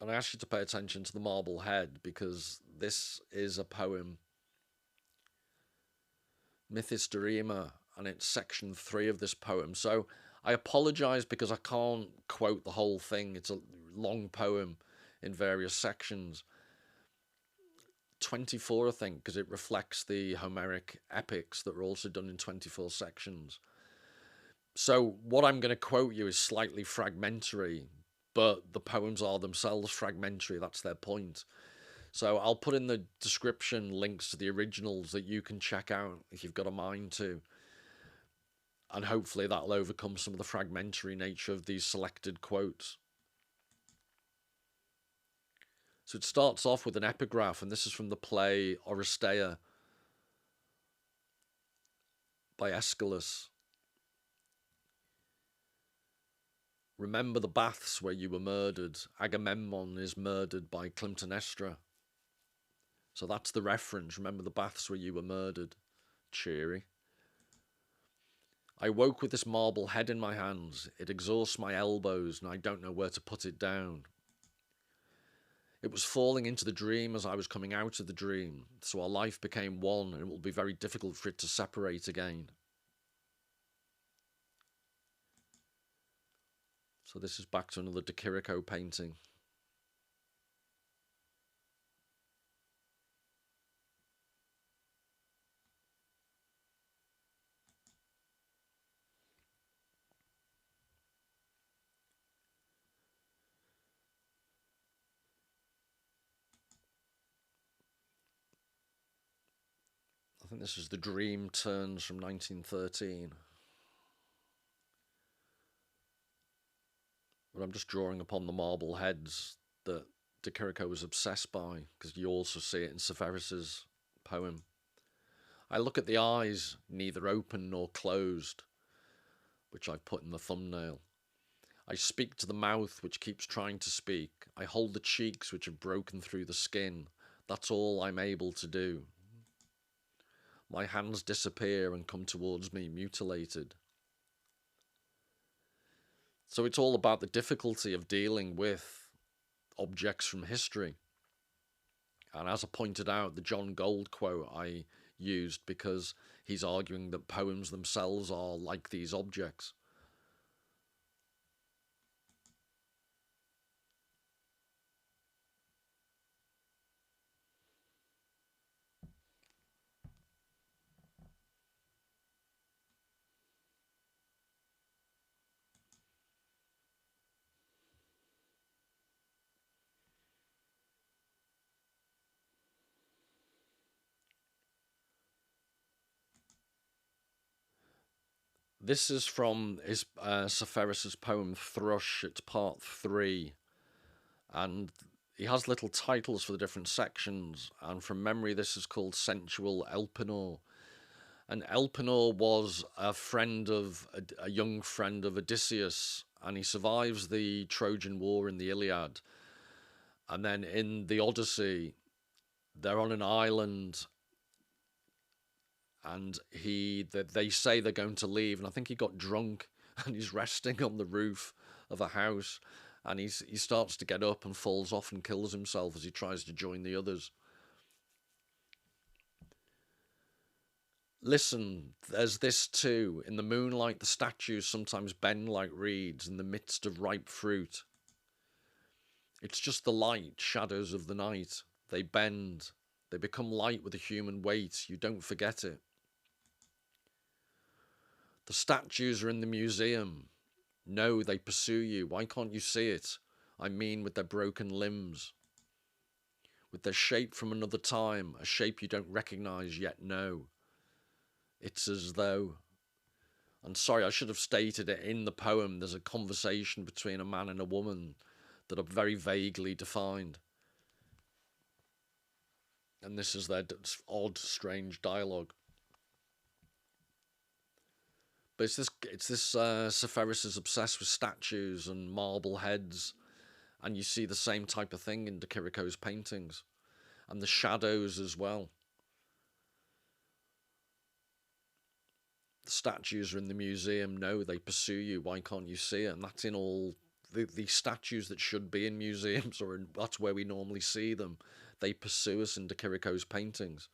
And I ask you to pay attention to the marble head, because this is a poem, Mythistorema, and it's section 3 of this poem. So I apologise because I can't quote the whole thing. It's a long poem in various sections. 24, I think, because it reflects the Homeric epics that were also done in 24 sections. So what I'm going to quote you is slightly fragmentary, but the poems are themselves fragmentary. That's their point. So I'll put in the description links to the originals that you can check out if you've got a mind to. And hopefully that'll overcome some of the fragmentary nature of these selected quotes. So it starts off with an epigraph, and this is from the play Oresteia by Aeschylus. Remember the baths where you were murdered. Agamemnon is murdered by Clytemnestra. So that's the reference. Remember the baths where you were murdered. Cheery. I woke with this marble head in my hands. It exhausts my elbows, and I don't know where to put it down. It was falling into the dream as I was coming out of the dream, so our life became one, and it will be very difficult for it to separate again. So this is back to another Chirico painting. I think this is The Dream Turns from 1913. But I'm just drawing upon the marble heads that Chirico was obsessed by, because you also see it in Seferis's poem. I look at the eyes, neither open nor closed, which I've put in the thumbnail. I speak to the mouth which keeps trying to speak. I hold the cheeks which have broken through the skin. That's all I'm able to do. My hands disappear and come towards me mutilated. So it's all about the difficulty of dealing with objects from history. And as I pointed out, the John Gold quote I used because he's arguing that poems themselves are like these objects. This is from his Seferis's poem Thrush. It's part 3, and he has little titles for the different sections. And from memory, this is called Sensual Elpenor. And Elpenor was a young friend of Odysseus, and he survives the Trojan War in the Iliad. And then in the Odyssey, they're on an island, and they say they're going to leave, and I think he got drunk and he's resting on the roof of a house, and he starts to get up and falls off and kills himself as he tries to join the others. Listen, there's this too. In the moonlight, the statues sometimes bend like reeds in the midst of ripe fruit. It's just the light, shadows of the night. They bend. They become light with a human weight. You don't forget it. The statues are in the museum. No, they pursue you. Why can't you see it? I mean with their broken limbs. With their shape from another time, a shape you don't recognise yet know. It's as though... And sorry, I should have stated it in the poem. There's a conversation between a man and a woman that are very vaguely defined. And this is their odd, strange dialogue. But it's this Seferis is obsessed with statues and marble heads, and you see the same type of thing in Chirico's paintings, and the shadows as well. The statues are in the museum. No, they pursue you. Why can't you see it? And that's in all the statues that should be in museums, that's where we normally see them. They pursue us in Chirico's paintings.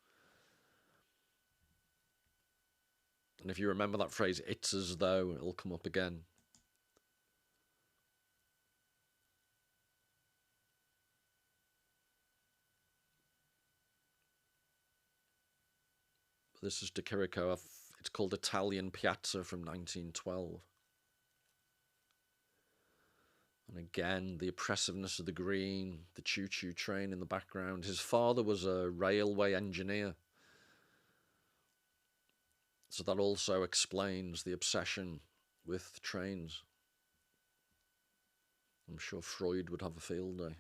And if you remember that phrase, it's as though, it'll come up again. This is Chirico. It's called Italian Piazza from 1912. And again, the oppressiveness of the green, the choo-choo train in the background. His father was a railway engineer. So that also explains the obsession with trains. I'm sure Freud would have a field day.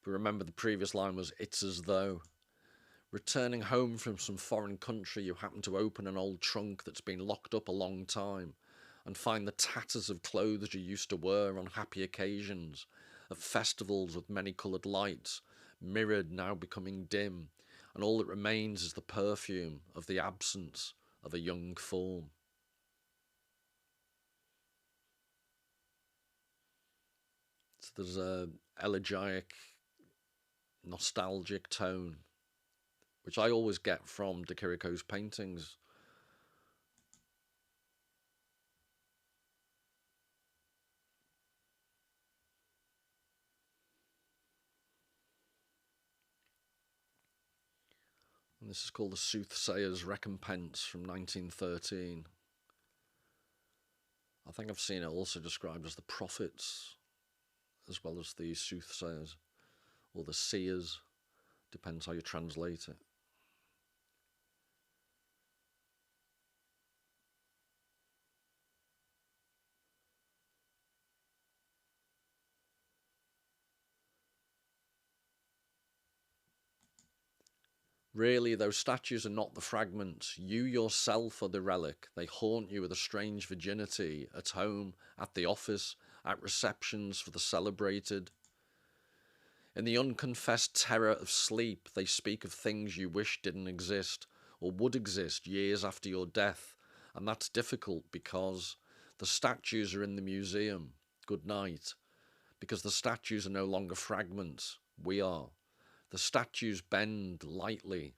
But remember, the previous line was, it's as though. Returning home from some foreign country, you happen to open an old trunk that's been locked up a long time and find the tatters of clothes you used to wear on happy occasions, at festivals with many coloured lights, mirrored now becoming dim, and all that remains is the perfume of the absence of a young form. So there's a elegiac, nostalgic tone, which I always get from de Chirico's paintings. And this is called The Soothsayer's Recompense from 1913. I think I've seen it also described as the prophets, as well as the soothsayers, or the seers, depends how you translate it. Really, those statues are not the fragments. You yourself are the relic. They haunt you with a strange virginity, at home, at the office, at receptions for the celebrated. In the unconfessed terror of sleep, they speak of things you wish didn't exist, or would exist years after your death, and that's difficult because the statues are in the museum. Good night. Because the statues are no longer fragments. We are. The statues bend lightly.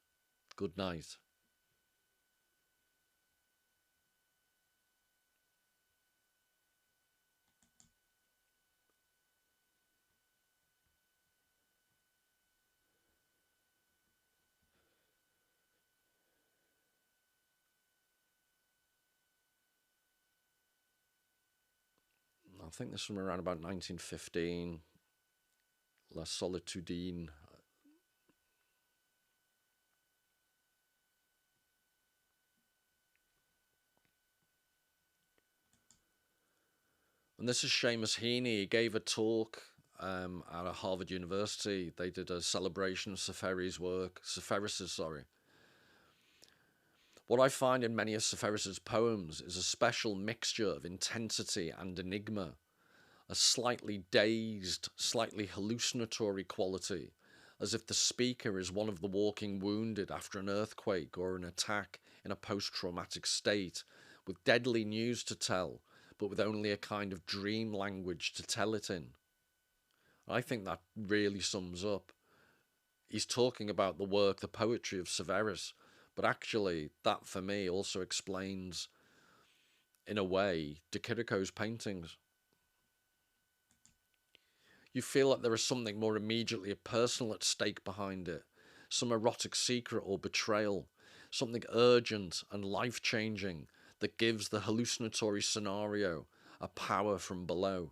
Good night. I think this was around about 1915. La Solitudine. And this is Seamus Heaney. He gave a talk at a Harvard University. They did a celebration of Seferis' work. Seferis', sorry. What I find in many of Seferis' poems is a special mixture of intensity and enigma, a slightly dazed, slightly hallucinatory quality, as if the speaker is one of the walking wounded after an earthquake or an attack in a post-traumatic state, with deadly news to tell, but with only a kind of dream language to tell it in. I think that really sums up. He's talking about the work, the poetry of Seferis, but actually that for me also explains, in a way, de Chirico's paintings. You feel like there is something more immediately personal at stake behind it, some erotic secret or betrayal, something urgent and life-changing that gives the hallucinatory scenario a power from below.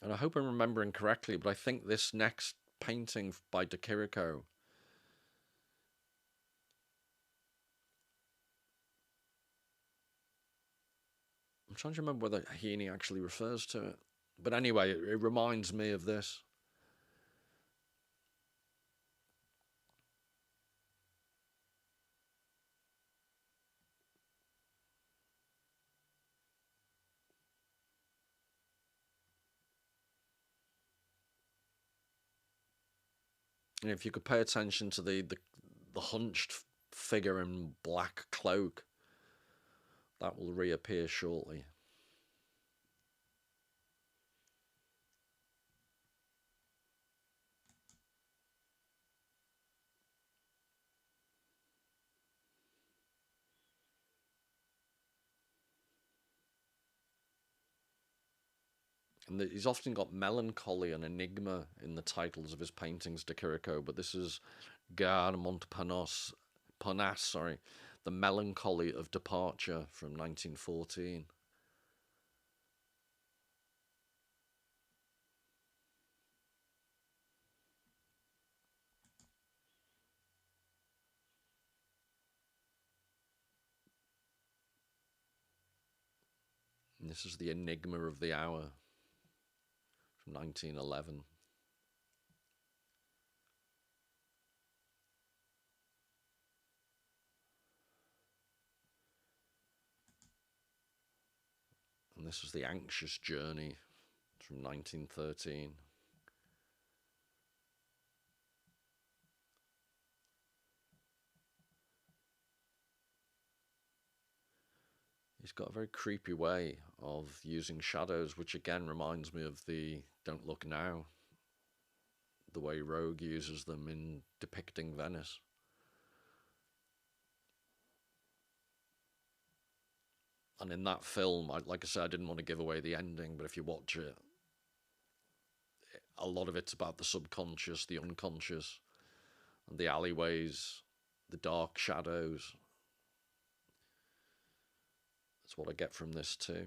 And I hope I'm remembering correctly, but I think this next painting by de Chirico, I'm trying to remember whether Heaney actually refers to it. But anyway, it reminds me of this. And if you could pay attention to the hunched figure in black cloak, that will reappear shortly. And he's often got melancholy and enigma in the titles of his paintings to Chirico, but this is Gar Montparnasse, sorry, The Melancholy of Departure from 1914. And this is The Enigma of the Hour from 1911. And this is The Anxious Journey from 1913. He's got a very creepy way of using shadows, which again reminds me of the Don't Look Now, the way Roeg uses them in depicting Venice. And in that film, like I said, I didn't want to give away the ending, but if you watch it, a lot of it's about the subconscious, the unconscious, and the alleyways, the dark shadows. That's what I get from this too.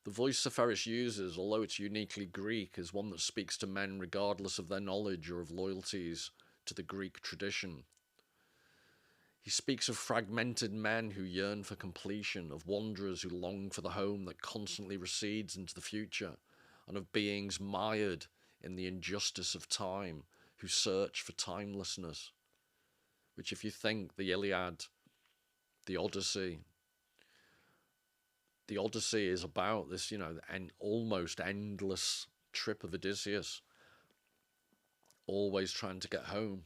The voice Seferis uses, although it's uniquely Greek, is one that speaks to men regardless of their knowledge or of loyalties to the Greek tradition. He speaks of fragmented men who yearn for completion, of wanderers who long for the home that constantly recedes into the future, and of beings mired in the injustice of time, who search for timelessness. Which, if you think the Iliad, the Odyssey is about this, an almost endless trip of Odysseus, always trying to get home.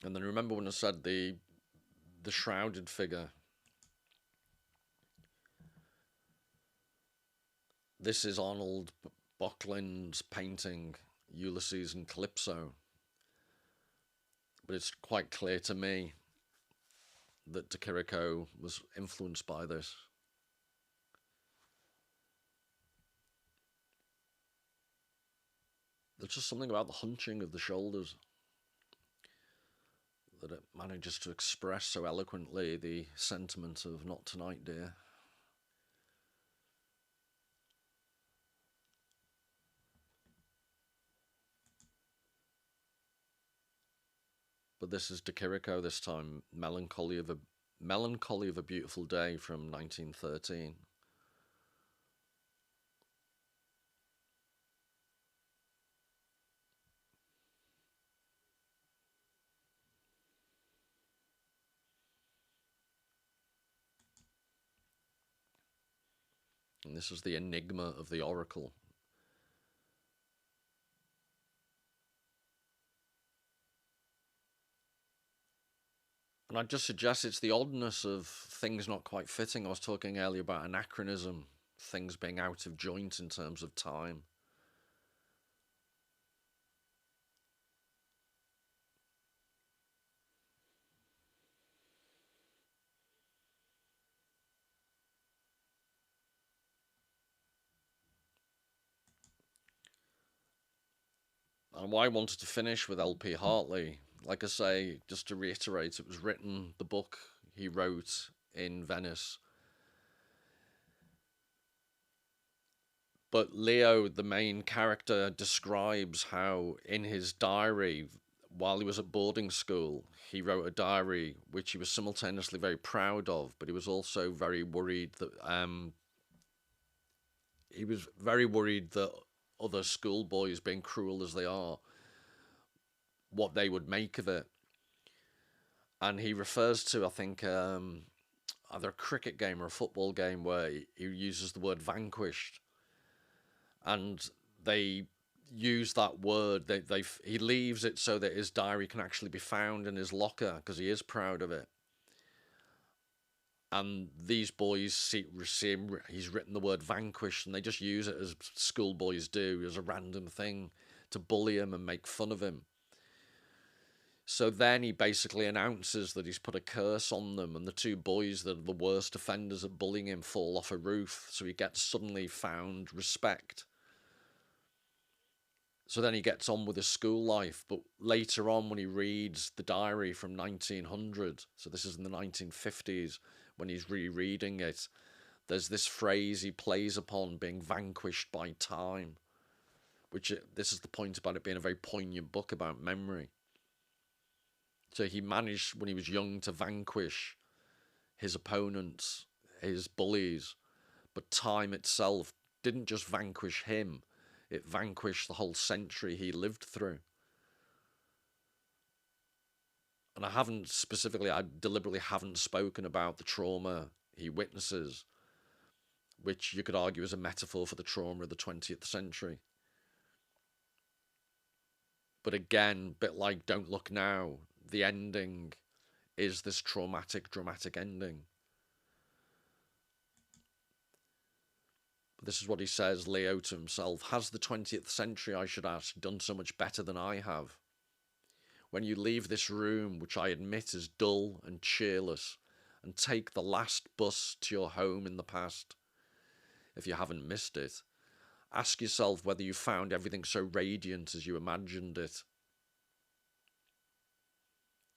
And then remember when I said the shrouded figure. This is Arnold Böckling's painting Ulysses and Calypso. But it's quite clear to me that Chirico was influenced by this. There's just something about the hunching of the shoulders that it manages to express so eloquently the sentiment of "Not tonight, dear." But this is Chirico this time, Melancholy of a Beautiful Day from 1913. And this is the enigma of the oracle. And I'd just suggest it's the oddness of things not quite fitting. I was talking earlier about anachronism, things being out of joint in terms of time. And why I wanted to finish with LP Hartley, like I say, just to reiterate, it was written, the book he wrote in Venice. But Leo, the main character, describes how in his diary, while he was at boarding school, he wrote a diary which he was simultaneously very proud of, but he was also very worried that other schoolboys, being cruel as they are, what they would make of it. And he refers to, I think, either a cricket game or a football game where he uses the word vanquished. And they use that word, he leaves it so that his diary can actually be found in his locker because he is proud of it. And these boys see him, he's written the word vanquished, and they just use it as schoolboys do, as a random thing to bully him and make fun of him. So then he basically announces that he's put a curse on them, and the two boys that are the worst offenders at bullying him fall off a roof, so he gets suddenly found respect. So then he gets on with his school life, but later on when he reads the diary from 1900, so this is in the 1950s, when he's rereading it, there's this phrase he plays upon, being vanquished by time, which this is the point about it being a very poignant book about memory. So he managed, when he was young, to vanquish his opponents, his bullies, but time itself didn't just vanquish him, it vanquished the whole century he lived through. And I deliberately haven't spoken about the trauma he witnesses, which you could argue is a metaphor for the trauma of the 20th century. But again, a bit like Don't Look Now, the ending is this traumatic, dramatic ending. But this is what he says, Leo, to himself. Has the 20th century, I should ask, done so much better than I have? When you leave this room, which I admit is dull and cheerless, and take the last bus to your home in the past, if you haven't missed it, ask yourself whether you found everything so radiant as you imagined it.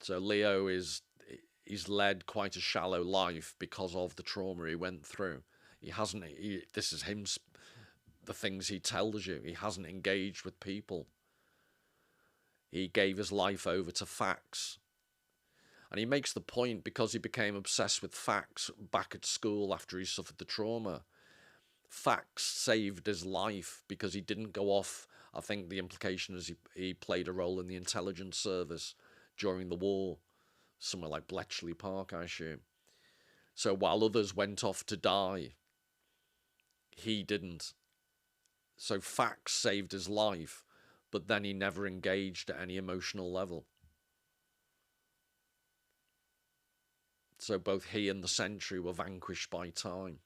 So Leo he's led quite a shallow life because of the trauma he went through. This is him, the things he tells you. He hasn't engaged with people. He gave his life over to facts. And he makes the point, because he became obsessed with facts back at school after he suffered the trauma, facts saved his life because he didn't go off. I think the implication is he played a role in the intelligence service during the war, somewhere like Bletchley Park, I assume. So while others went off to die, he didn't. So facts saved his life, but then he never engaged at any emotional level. So both he and the century were vanquished by time.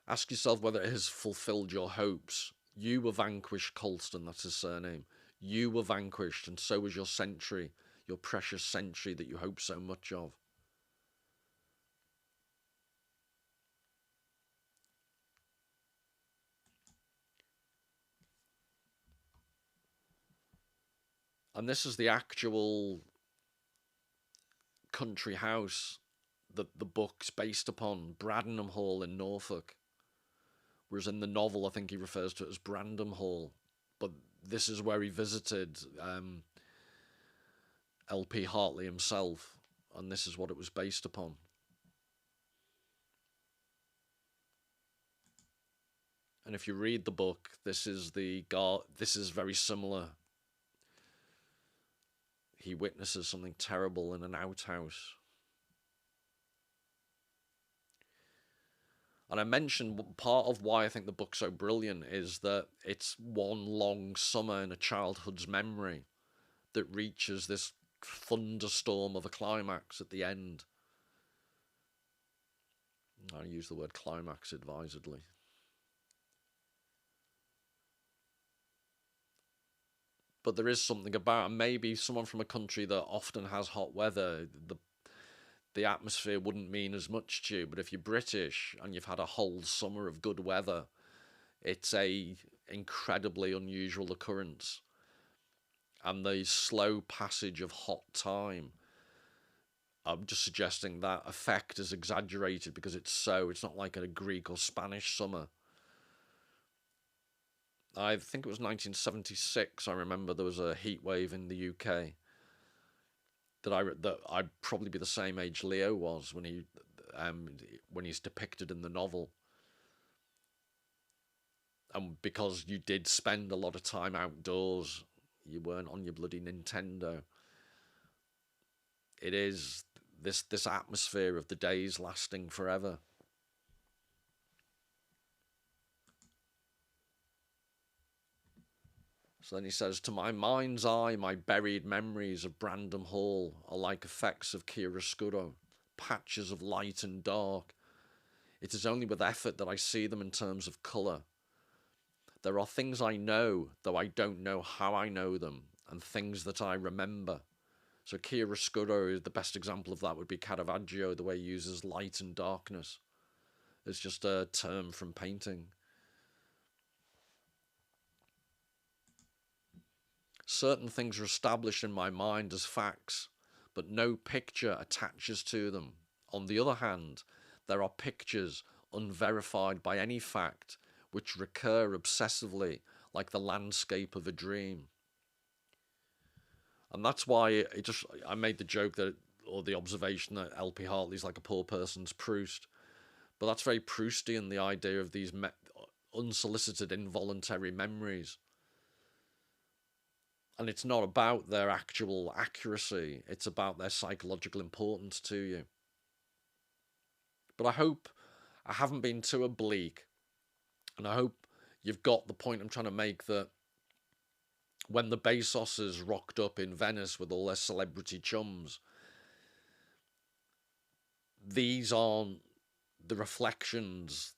Ask yourself whether it has fulfilled your hopes. You were vanquished, Colston, that's his surname. You were vanquished, and so was your century, your precious century that you hope so much of. And this is the actual country house that the book's based upon, Bradenham Hall in Norfolk. Whereas in the novel, I think he refers to it as Brandham Hall. But this is where he visited L.P. Hartley himself, and this is what it was based upon. And if you read the book, this is very similar. He witnesses something terrible in an outhouse. And I mentioned part of why I think the book's so brilliant is that it's one long summer in a childhood's memory that reaches this thunderstorm of a climax at the end. I use the word climax advisedly. But there is something about, and maybe someone from a country that often has hot weather, the atmosphere wouldn't mean as much to you. But if you're British and you've had a whole summer of good weather, it's a incredibly unusual occurrence. And the slow passage of hot time, I'm just suggesting that effect is exaggerated because it's not like a Greek or Spanish summer. I think it was 1976. I remember there was a heat wave in the UK that I'd probably be the same age Leo was when he's depicted in the novel. And because you did spend a lot of time outdoors, you weren't on your bloody Nintendo. It is this atmosphere of the days lasting forever. So then he says, to my mind's eye, my buried memories of Brandon Hall are like effects of chiaroscuro, patches of light and dark. It is only with effort that I see them in terms of colour. There are things I know, though I don't know how I know them, and things that I remember. So chiaroscuro, the best example of that would be Caravaggio, the way he uses light and darkness. It's just a term from painting. Certain things are established in my mind as facts, but no picture attaches to them. On the other hand, there are pictures unverified by any fact which recur obsessively like the landscape of a dream. And that's why I made the joke that, or the observation that LP Hartley's like a poor person's Proust. But that's very Proustian, the idea of these unsolicited involuntary memories. And it's not about their actual accuracy, it's about their psychological importance to you. But I hope I haven't been too oblique, and I hope you've got the point I'm trying to make, that when the Bezoses rocked up in Venice with all their celebrity chums, these aren't the reflections,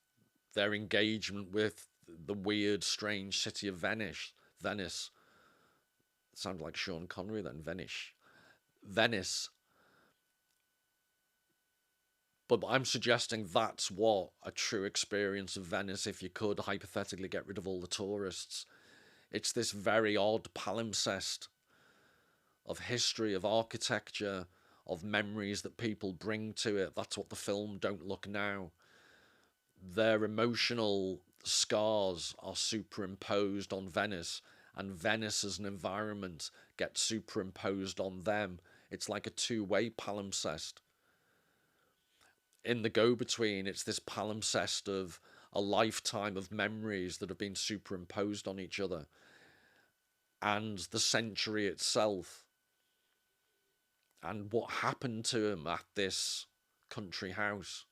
their engagement with the weird, strange city of Venice. It sounded like Sean Connery then, Venice. But I'm suggesting that's what a true experience of Venice, if you could hypothetically get rid of all the tourists. It's this very odd palimpsest of history, of architecture, of memories that people bring to it. That's what the film Don't Look Now. Their emotional scars are superimposed on Venice, and Venice as an environment gets superimposed on them. It's like a two-way palimpsest. In the go-between, it's this palimpsest of a lifetime of memories that have been superimposed on each other, and the century itself, and what happened to him at this country house.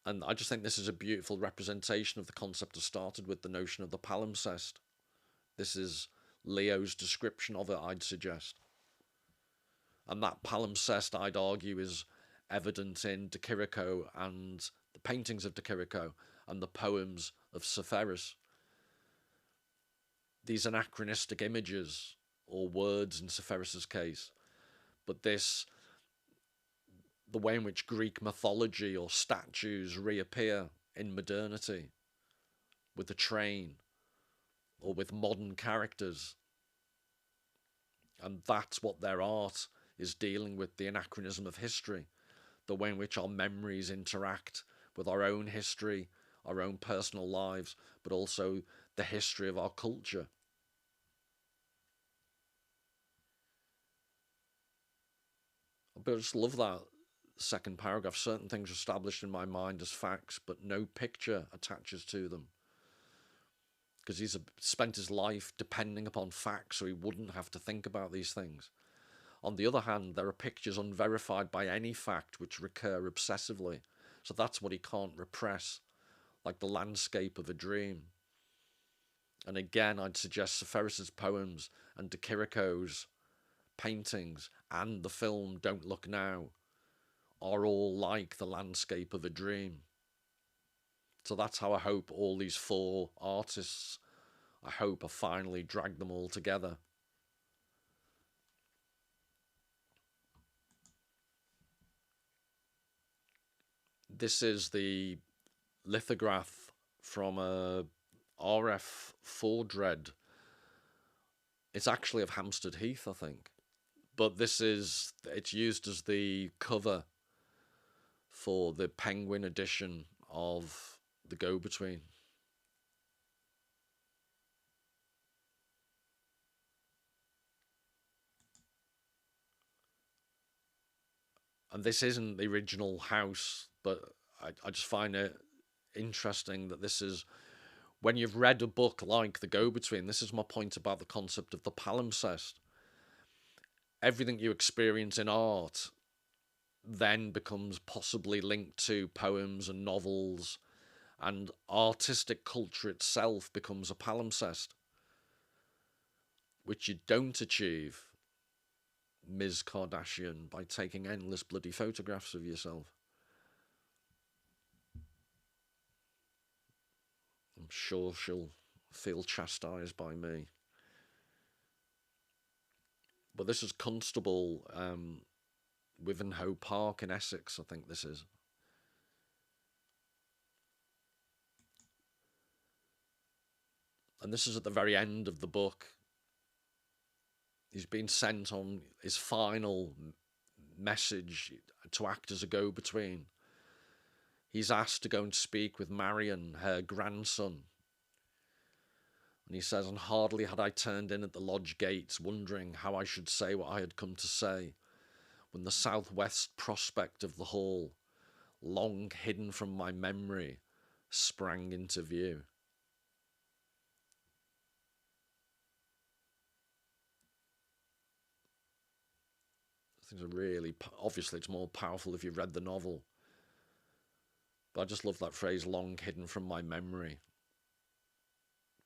And I just think this is a beautiful representation of the concept I started with, the notion of the palimpsest. This is Leo's description of it, I'd suggest. And that palimpsest, I'd argue, is evident in De Chirico and the paintings of De Chirico and the poems of Seferis. These anachronistic images, or words in Seferis's case, but this, the way in which Greek mythology or statues reappear in modernity with the train or with modern characters. And that's what their art is dealing with, the anachronism of history, the way in which our memories interact with our own history, our own personal lives, but also the history of our culture. But I just love that second paragraph. Certain things are established in my mind as facts, but no picture attaches to them. Because he's spent his life depending upon facts, so he wouldn't have to think about these things. On the other hand, there are pictures unverified by any fact which recur obsessively. So that's what he can't repress, like the landscape of a dream. And again, I'd suggest Seferis's poems and De Chirico's paintings and the film Don't Look Now are all like the landscape of a dream. So that's how I hope all these four artists, I hope I finally drag them all together. This is the lithograph from a RF Fordred. It's actually of Hampstead Heath, I think. But it's used as the cover for the Penguin edition of The Go-Between. And this isn't the original house, but I just find it interesting that this is, when you've read a book like The Go-Between, this is my point about the concept of the palimpsest. Everything you experience in art then becomes possibly linked to poems and novels, and artistic culture itself becomes a palimpsest. which you don't achieve, Ms. Kardashian, by taking endless bloody photographs of yourself. I'm sure she'll feel chastised by me. But this is Constable, Wivenhoe Park in Essex, I think this is. And this is at the very end of the book. He's been sent on his final message to act as a go-between. He's asked to go and speak with Marion, her grandson. And he says, and hardly had I turned in at the lodge gates, wondering how I should say what I had come to say, when the southwest prospect of the hall, long hidden from my memory, sprang into view. Things are really, obviously it's more powerful if you've read the novel. But I just love that phrase, long hidden from my memory.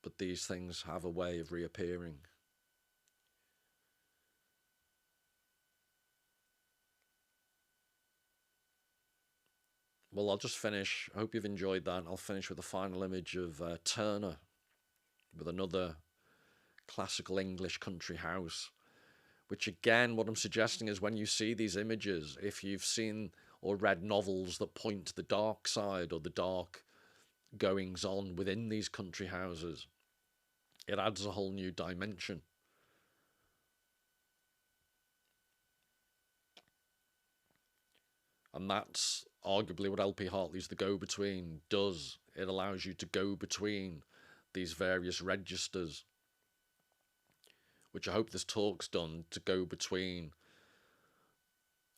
But these things have a way of reappearing. Well, I'll just finish. I hope you've enjoyed that. I'll finish with a final image of Turner with another classical English country house. Which again, what I'm suggesting is when you see these images, if you've seen or read novels that point to the dark side or the dark goings on within these country houses, it adds a whole new dimension. And that's arguably what LP Hartley's The Go-Between does. It allows you to go between these various registers, which I hope this talk's done, to go between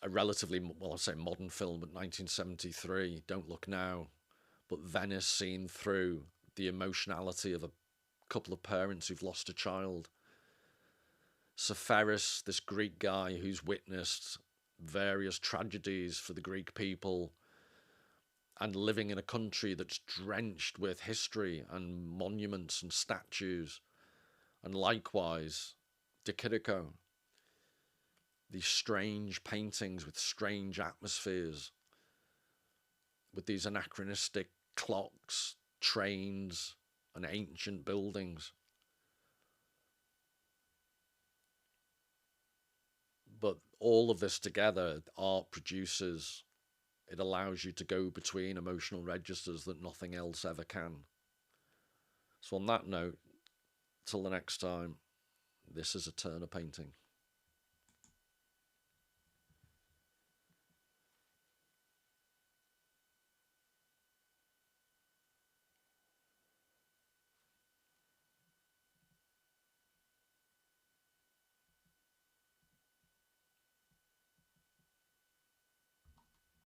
a relatively, well, I'll say modern film, but 1973, Don't Look Now, but Venice seen through the emotionality of a couple of parents who've lost a child. Seferis, this Greek guy who's witnessed various tragedies for the Greek people and living in a country that's drenched with history and monuments and statues. And likewise, Chirico, these strange paintings with strange atmospheres, with these anachronistic clocks, trains, and ancient buildings. But all of this together, art produces, it allows you to go between emotional registers that nothing else ever can. So on that note, till the next time, this is a Turner painting.